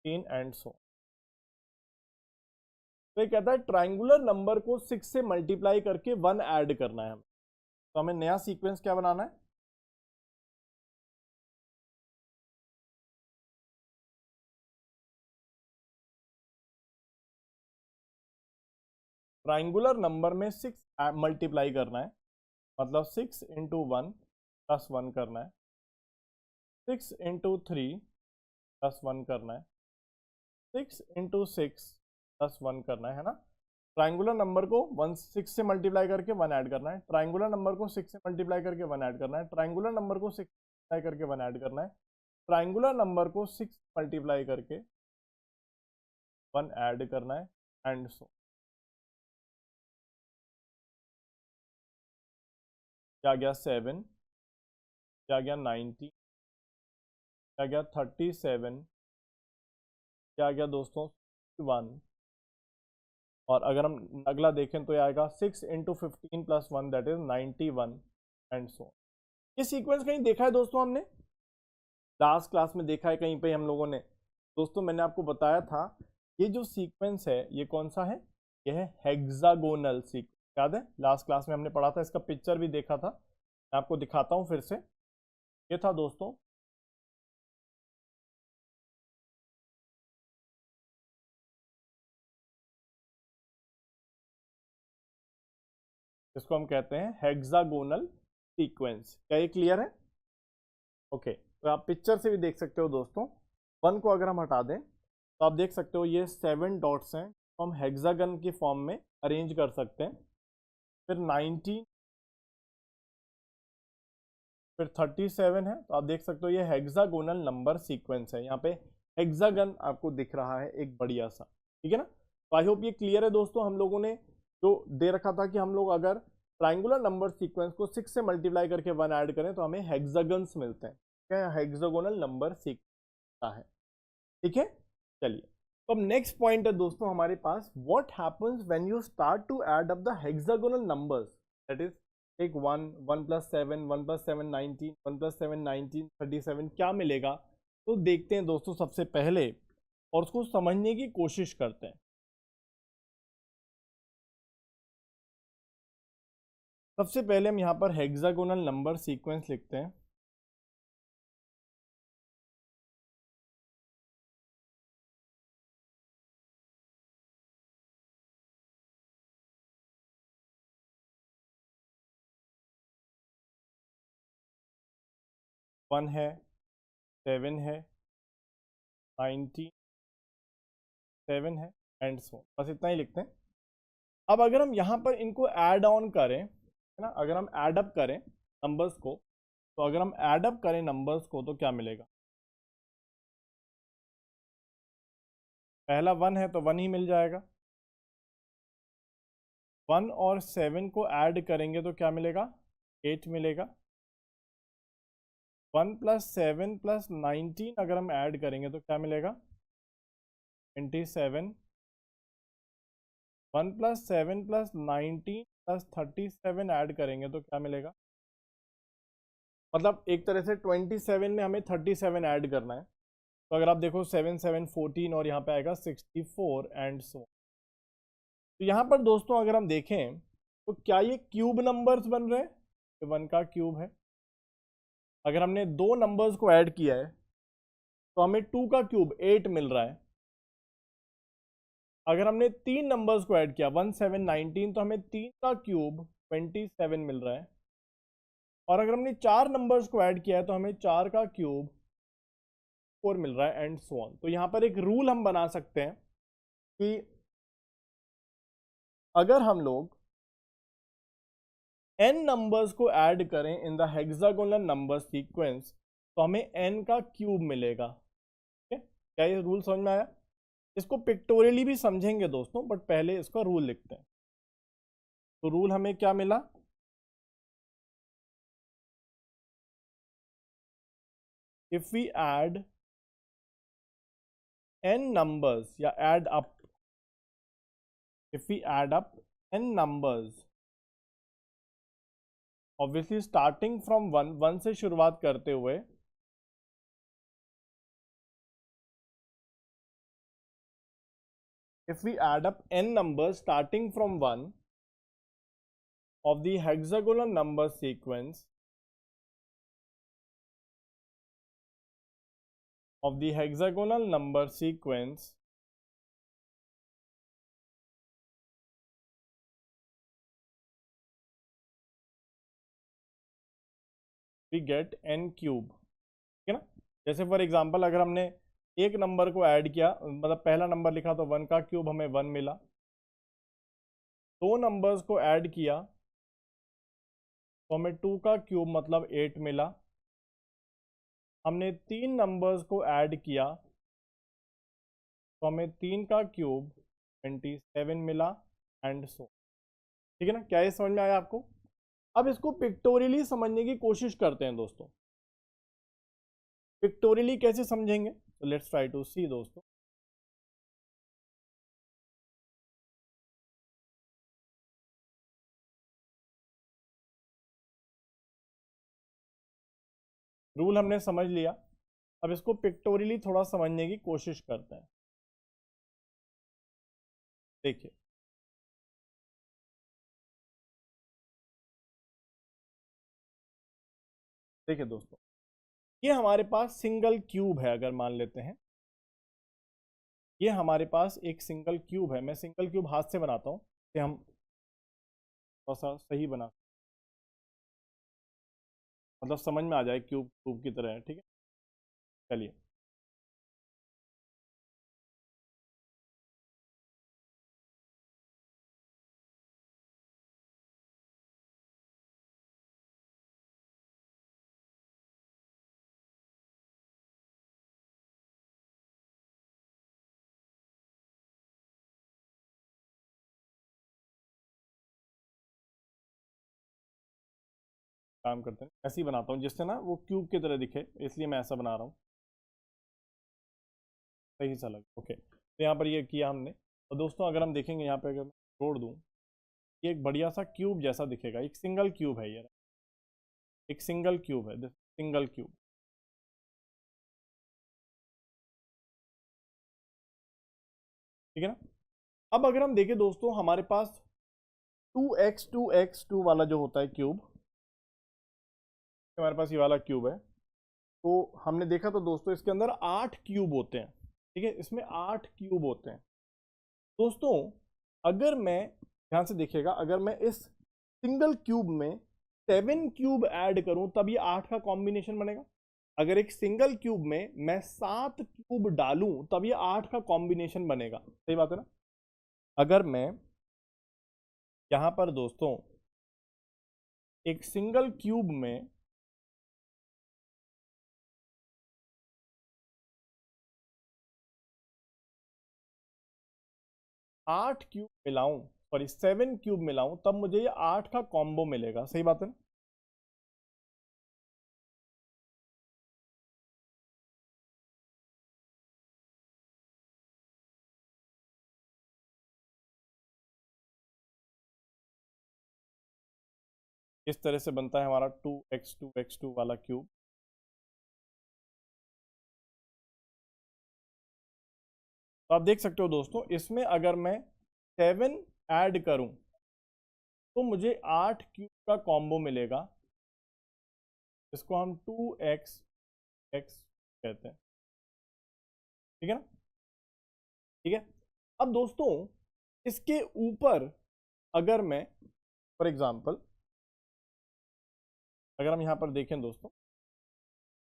15 एंड सो। तो ये कहता है ट्राइंगुलर नंबर को 6 से मल्टीप्लाई करके 1 ऐड करना है हमें। तो हमें नया सीक्वेंस क्या बनाना है, ट्राइंगुलर नंबर में 6 मल्टीप्लाई करना है, मतलब 6 इंटू 1 प्लस 1 करना है, 6 इंटू 3 प्लस 1 करना है, 6 इंटू 6 प्लस 1 करना है ना। ट्राइंगुलर नंबर को 6 से मल्टीप्लाई करके 1 ऐड करना है, ट्राइंगुलर नंबर को 6 से मल्टीप्लाई करके 1 ऐड करना है, ट्राइंगुलर नंबर को 6 मल्टीप्लाई करके 1 ऐड करना है, ट्राइंगुलर नंबर को 6 मल्टीप्लाई करके 1 ऐड करना है, एंड सो। क्या गया 7, क्या गया 90, क्या गया 37, क्या गया दोस्तों 1। और अगर हम अगला देखें तो ये आएगा 6 into 15 plus 1 that is 91 and so. ये सीक्वेंस कहीं देखा है दोस्तों, हमने लास्ट क्लास में देखा है कहीं पे हम लोगों ने। दोस्तों मैंने आपको बताया था ये जो सीक्वेंस है ये कौन सा है, ये है हेक्सागोनल सीक्वेंस। याद है लास्ट क्लास में हमने पढ़ा था, इसका पिक्चर भी देखा था, मैं आपको दिखाता हूं फिर से। ये था दोस्तों इसको हम कहते हैं हेक्सागोनल सीक्वेंस। क्या ये क्लियर है, ओके। तो आप पिक्चर से भी देख सकते हो दोस्तों। 1 को अगर हम हटा दें तो आप देख सकते हो ये 7 डॉट्स हैं, तो हम हेक्सागन के फॉर्म में अरेंज कर सकते हैं। फिर 19, फिर 37 है, तो आप देख सकते हो ये हेक्सागोनल नंबर सीक्वेंस है। यहाँ पे हेक्सागन आपको दिख रहा है एक बढ़िया सा, ठीक है ना। तो आई होप ये क्लियर है दोस्तों। हम लोगों ने जो दे रखा था कि हम लोग अगर ट्राइंगुलर नंबर सीक्वेंस को 6 से मल्टीप्लाई करके 1 ऐड करें तो हमें हेक्सागन्स मिलते हैं, क्या हेक्सागोनल नंबर सीक्वेंस है, ठीक है। चलिए तो अब नेक्स्ट पॉइंट है दोस्तों हमारे पास, what happens when you start to add up the hexagonal numbers, that is एक 1 1 प्लस 7 1 प्लस 7 19 1 प्लस 7 19 37, क्या मिलेगा। तो देखते हैं दोस्तों सबसे पहले और उसको समझने की कोशिश करते हैं। सबसे पहले हम यहाँ पर हेक्सागोनल नंबर सीक्वेंस लिखते हैं। 1 है, 7 है, 19, 7 है एंड सो, बस इतना ही लिखते हैं। अब अगर हम यहाँ पर इनको ऐड ऑन करें, है ना, अगर हम ऐड अप करें नंबर्स को, तो अगर हम ऐड अप करें नंबर्स को तो क्या मिलेगा? पहला 1 है तो 1 ही मिल जाएगा। 1 और 7 को ऐड करेंगे तो क्या मिलेगा? 8 मिलेगा। 1 + 7 + 19 अगर हम ऐड करेंगे तो क्या मिलेगा? 27। 1 + 7 + 19 + 37 ऐड करेंगे तो क्या मिलेगा? मतलब एक तरह से 27 में हमें 37 ऐड करना है। तो अगर आप देखो 7 7 14 और यहाँ पे आएगा 64 एंड सो। तो यहाँ पर दोस्तों अगर हम देखें तो क्या ये क्यूब नंबर्स बन रहे हैं? ये 1 का क्यूब है। अगर हमने 2 नंबर्स को ऐड किया है तो हमें 2 का क्यूब 8 मिल रहा है। अगर हमने 3 नंबर्स को ऐड किया 1 7 19 तो हमें 3 का क्यूब 27 मिल रहा है। और अगर हमने 4 नंबर्स को ऐड किया है तो हमें 4 का क्यूब 4 मिल रहा है एंड सो ऑन। तो यहाँ पर एक रूल हम बना सकते हैं कि अगर हम लोग n नंबर्स को ऐड करें in the hexagonal number sequence तो हमें n का क्यूब मिलेगा। ठीक है, क्या ये रूल समझ में आया? इसको पिक्टोरियली भी समझेंगे दोस्तों, बट पहले इसका रूल लिखते हैं। तो रूल हमें क्या मिला? If we add n numbers या add up, if we add up n numbers, obviously starting from 1 से शुरुआत करते हुए if we add up n numbers starting from 1 of the hexagonal number sequence we get n cube। ठीक है ना? जैसे for example अगर हमने एक नंबर को ऐड किया, मतलब पहला नंबर लिखा तो 1 का क्यूब हमें 1 मिला। 2 नंबर्स को ऐड किया तो हमें 2 का क्यूब मतलब 8 मिला। हमने 3 नंबर्स को ऐड किया तो हमें 3 का क्यूब 27 मिला एंड सो। ठीक है ना? क्या ये समझ में आया आपको? अब इसको पिक्टोरियली समझने की कोशिश करते हैं दोस्तों। पिक्टोरियली कैसे समझेंगे? तो लेट्स ट्राई टू सी दोस्तों। रूल हमने समझ लिया, अब इसको पिक्टोरियली थोड़ा समझने की कोशिश करते हैं। देखिए, देखिए दोस्तों, ये हमारे पास सिंगल क्यूब है। अगर मान लेते हैं ये हमारे पास एक सिंगल क्यूब है, मैं सिंगल क्यूब हाथ से बनाता हूँ कि हम थोड़ा सा सही बना, मतलब समझ में आ जाए क्यूब क्यूब की तरह है। ठीक है, चलिए। काम करते हैं, ऐसे ही बनाता हूँ जिससे ना वो क्यूब की तरह दिखे, इसलिए मैं ऐसा बना रहा हूँ, सही सा लगे। ओके, तो यहाँ पर ये किया हमने। और दोस्तों अगर हम देखेंगे यहाँ पे, अगर मैं जोड़ दूँ, ये एक बढ़िया सा क्यूब जैसा दिखेगा। एक सिंगल क्यूब है ये, एक सिंगल क्यूब है, सिंगल क्यूब। ठीक है ना? अब अगर हम देखें दोस्तों, हमारे पास 2x वाला जो होता है क्यूब, हमारे पास ये वाला क्यूब है, तो हमने देखा तो दोस्तों इसके अंदर 8 क्यूब होते हैं। ठीक है, इसमें 8 क्यूब होते हैं दोस्तों। अगर मैं, ध्यान से देखिएगा, अगर मैं इस सिंगल क्यूब में 7 क्यूब ऐड करूं तब ये 8 का कॉम्बिनेशन बनेगा। अगर एक सिंगल क्यूब में मैं 7 क्यूब डालूं तब ये 8 का कॉम्बिनेशन बनेगा, सही बात है ना। अगर मैं यहां पर दोस्तों एक सिंगल क्यूब में 8 क्यूब मिलाऊं, सॉरी 7 क्यूब मिलाऊं, तब मुझे ये 8 का कॉम्बो मिलेगा, सही बात है ना। इस तरह से बनता है हमारा 2x2 वाला क्यूब। तो आप देख सकते हो दोस्तों, इसमें अगर मैं 7 ऐड करूं तो मुझे 8 क्यूब का कॉम्बो मिलेगा, इसको हम 2x कहते हैं, ठीक है ना। ठीक है, अब दोस्तों इसके ऊपर अगर मैं फॉर एग्जांपल अगर हम यहां पर देखें दोस्तों,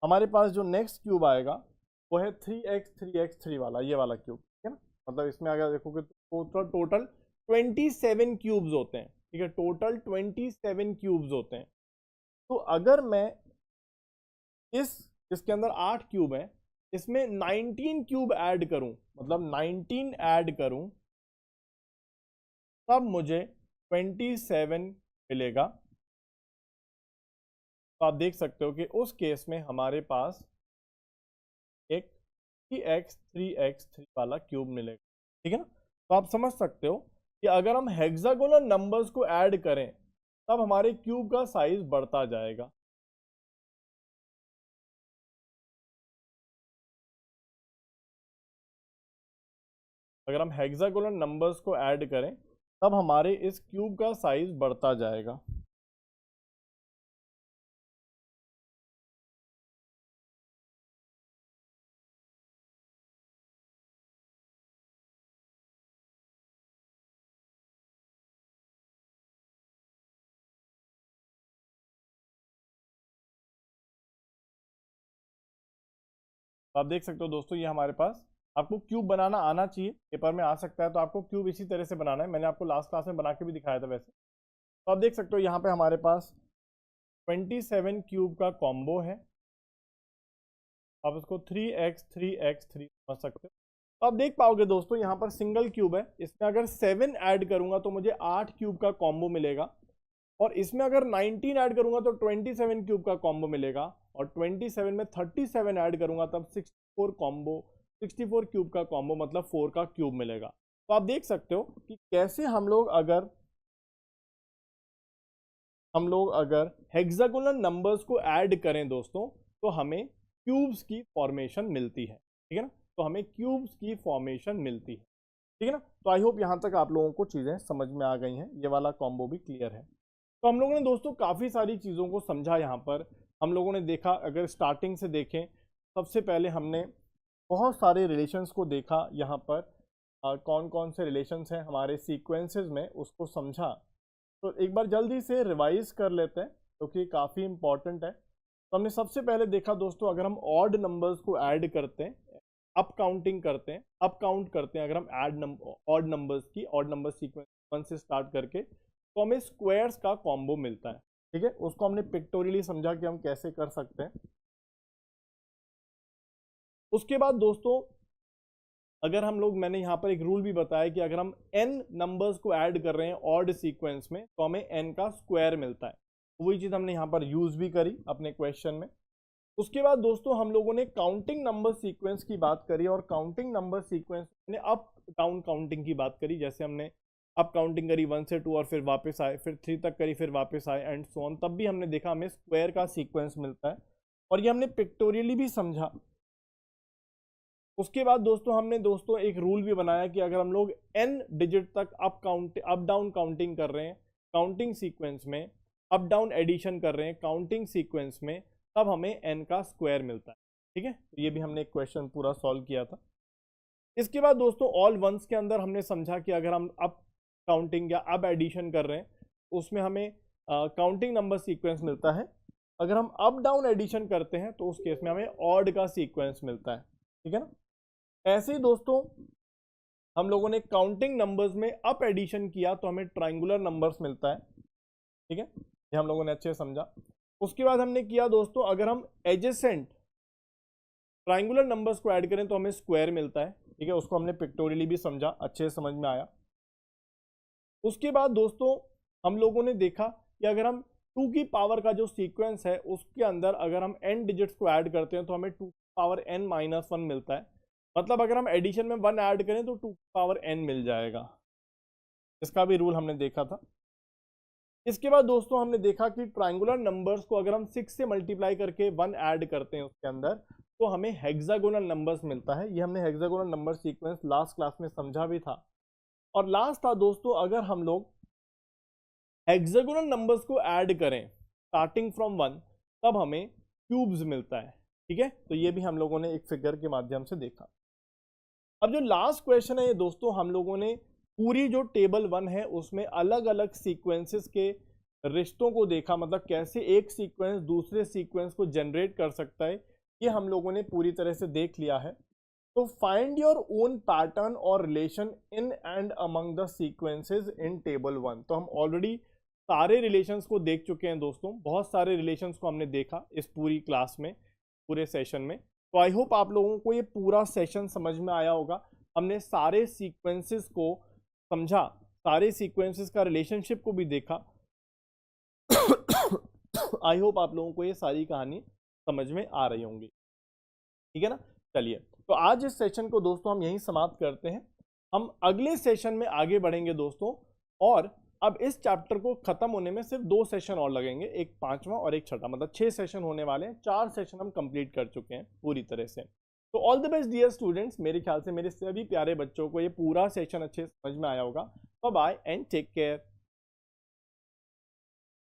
हमारे पास जो नेक्स्ट क्यूब आएगा वो है 3x वाला, ये वाला क्यूब, ठीक है ना। मतलब इसमें अगर देखोगे तो टोटल 27 क्यूब्स होते हैं, ठीक है, टोटल 27 क्यूब्स होते हैं। तो अगर मैं इसके अंदर 8 क्यूब है, इसमें 19 क्यूब ऐड करूं, मतलब 19 ऐड करूं, तब मुझे 27 मिलेगा। तो आप देख सकते हो कि उस केस में हमारे पास एक 3x वाला क्यूब मिलेगा, ठीक है ना। तो आप समझ सकते हो कि अगर हम हेक्सागोनल नंबर्स को ऐड करें तब हमारे क्यूब का साइज बढ़ता जाएगा। अगर हम हेक्सागोनल नंबर्स को ऐड करें तब हमारे इस क्यूब का साइज बढ़ता जाएगा। तो आप देख सकते हो दोस्तों, ये हमारे पास आपको क्यूब बनाना आना चाहिए, पेपर में आ सकता है, तो आपको क्यूब इसी तरह से बनाना है। मैंने आपको लास्ट क्लास में बना के भी दिखाया था वैसे। तो आप देख सकते हो यहाँ पे हमारे पास 27 क्यूब का कॉम्बो है। आप इसको 3x3 समझ सकते हो। तो आप देख पाओगे दोस्तों, यहाँ पर सिंगल क्यूब है, इसमें अगर 7 ऐड करूंगा तो मुझे 8 क्यूब का कॉम्बो मिलेगा, और इसमें अगर 19 ऐड करूंगा तो 27 क्यूब का कॉम्बो मिलेगा, और 27 में 37 ऐड करूंगा तब 64 क्यूब का कॉम्बो, मतलब 4 का क्यूब मिलेगा। तो आप देख सकते हो कि कैसे हम लोग अगर हेक्सागोनल नंबर्स को ऐड करें दोस्तों तो हमें क्यूब्स की फॉर्मेशन मिलती है, ठीक है ना। तो हमें क्यूब्स की फॉर्मेशन मिलती है, ठीक है ना। तो आई होप यहाँ तक आप लोगों को चीज़ें समझ में आ गई हैं, ये वाला कॉम्बो भी क्लियर है। तो हम लोगों ने दोस्तों काफ़ी सारी चीज़ों को समझा। यहाँ पर हम लोगों ने देखा, अगर स्टार्टिंग से देखें, सबसे पहले हमने बहुत सारे रिलेशंस को देखा, यहाँ पर कौन कौन से रिलेशंस हैं हमारे सीक्वेंसेस में, उसको समझा। तो एक बार जल्दी से रिवाइज कर लेते हैं क्योंकि काफ़ी इंपॉर्टेंट है। तो हमने सबसे पहले देखा दोस्तों, अगर हम ऑड नंबर्स को ऐड करते हैं, अप काउंट करते हैं, अगर हम ऑड नंबर्स की ऑड नंबर सीक्वेंस 1 से स्टार्ट करके, तो हमें स्क्वायर्स का कॉम्बो मिलता है, ठीक है। उसको हमने पिक्टोरियली समझा कि हम कैसे कर सकते हैं। उसके बाद दोस्तों अगर हम लोग, मैंने यहाँ पर एक रूल भी बताया कि अगर हम n नंबर्स को ऐड कर रहे हैं ऑड सीक्वेंस में तो हमें n का स्क्वायर मिलता है। वही चीज़ हमने यहाँ पर यूज भी करी अपने क्वेश्चन में। उसके बाद दोस्तों हम लोगों ने काउंटिंग नंबर सीक्वेंस की बात करी, और काउंटिंग नंबर सीक्वेंस में अप डाउन काउंटिंग की बात करी। जैसे हमने अप काउंटिंग करी 1 से 2 और फिर वापस आए, फिर 3 तक करी, फिर वापस आए एंड सो ऑन, तब भी हमने देखा हमें स्क्वायर का सीक्वेंस मिलता है, और ये हमने पिक्टोरियली भी समझा। उसके बाद दोस्तों हमने एक रूल भी बनाया कि अगर हम लोग n डिजिट तक अप डाउन काउंटिंग कर रहे हैं काउंटिंग सीक्वेंस में, अप डाउन एडिशन कर रहे हैं काउंटिंग सीक्वेंस में, तब हमें n का स्क्वायर मिलता है, ठीक है। तो ये भी हमने एक क्वेश्चन पूरा सॉल्व किया था। इसके बाद दोस्तों ऑल वंस के अंदर हमने समझा कि अगर हम अप काउंटिंग या अब एडिशन कर रहे हैं उसमें हमें काउंटिंग नंबर सीक्वेंस मिलता है, अगर हम अप डाउन एडिशन करते हैं तो उस केस में हमें ऑड का सीक्वेंस मिलता है, ठीक है ना। ऐसे ही दोस्तों हम लोगों ने काउंटिंग नंबर्स में अप एडिशन किया तो हमें ट्राइंगुलर नंबर्स मिलता है, ठीक है, ये हम लोगों ने अच्छे से समझा। उसके बाद हमने किया दोस्तों, अगर हम एडजेसेंट ट्राइंगुलर नंबर्स को ऐड करें तो हमें स्क्वायर मिलता है, ठीक है, उसको हमने पिक्टोरियली भी समझा, अच्छे से समझ में आया। उसके बाद दोस्तों हम लोगों ने देखा कि अगर हम 2 की पावर का जो सीक्वेंस है उसके अंदर अगर हम n डिजिट्स को ऐड करते हैं तो हमें 2 की पावर n-1 मिलता है। मतलब अगर हम एडिशन में 1 ऐड करें तो 2 की पावर n मिल जाएगा, इसका भी रूल हमने देखा था। इसके बाद दोस्तों हमने देखा कि ट्राइंगुलर नंबर्स को अगर हम 6 से मल्टीप्लाई करके 1 ऐड करते हैं उसके अंदर तो हमें हेक्सागोनल नंबर्स मिलता है। ये हमने hexagonal number sequence last class में समझा भी था। और लास्ट था दोस्तों, अगर हम लोग हेक्सागोनल नंबर्स को ऐड करें स्टार्टिंग फ्रॉम 1 तब हमें क्यूब्स मिलता है, ठीक है। तो ये भी हम लोगों ने एक फिगर के माध्यम से देखा। अब जो लास्ट क्वेश्चन है ये दोस्तों, हम लोगों ने पूरी जो टेबल 1 है उसमें अलग अलग सीक्वेंसेस के रिश्तों को देखा, मतलब कैसे एक सीक्वेंस दूसरे सीक्वेंस को जनरेट कर सकता है, ये हम लोगों ने पूरी तरह से देख लिया है। तो फाइंड योर ओन पैटर्न और relation in and among the sequences in table 1। तो हम ऑलरेडी सारे रिलेशंस को देख चुके हैं दोस्तों, बहुत सारे रिलेशंस को हमने देखा इस पूरी क्लास में, पूरे सेशन में। तो आई होप आप लोगों को ये पूरा सेशन समझ में आया होगा। हमने सारे सीक्वेंसेस को समझा, सारे सीक्वेंसेस का रिलेशनशिप को भी देखा। आई होप आप लोगों को ये सारी कहानी समझ में आ रही होंगी, ठीक है ना। चलिए, तो आज इस सेशन को दोस्तों हम यहीं समाप्त करते हैं। हम अगले सेशन में आगे बढ़ेंगे दोस्तों, और अब इस चैप्टर को खत्म होने में सिर्फ 2 सेशन और लगेंगे, एक 5वां और एक 6वां, मतलब 6 सेशन होने वाले हैं। 4 सेशन हम कंप्लीट कर चुके हैं पूरी तरह से। तो all the best dear students, मेरे ख्याल से मेरे सभी प्यारे बच्चों को ये पूरा सेशन अच्छे से समझ में आया होगा। Bye bye and take care.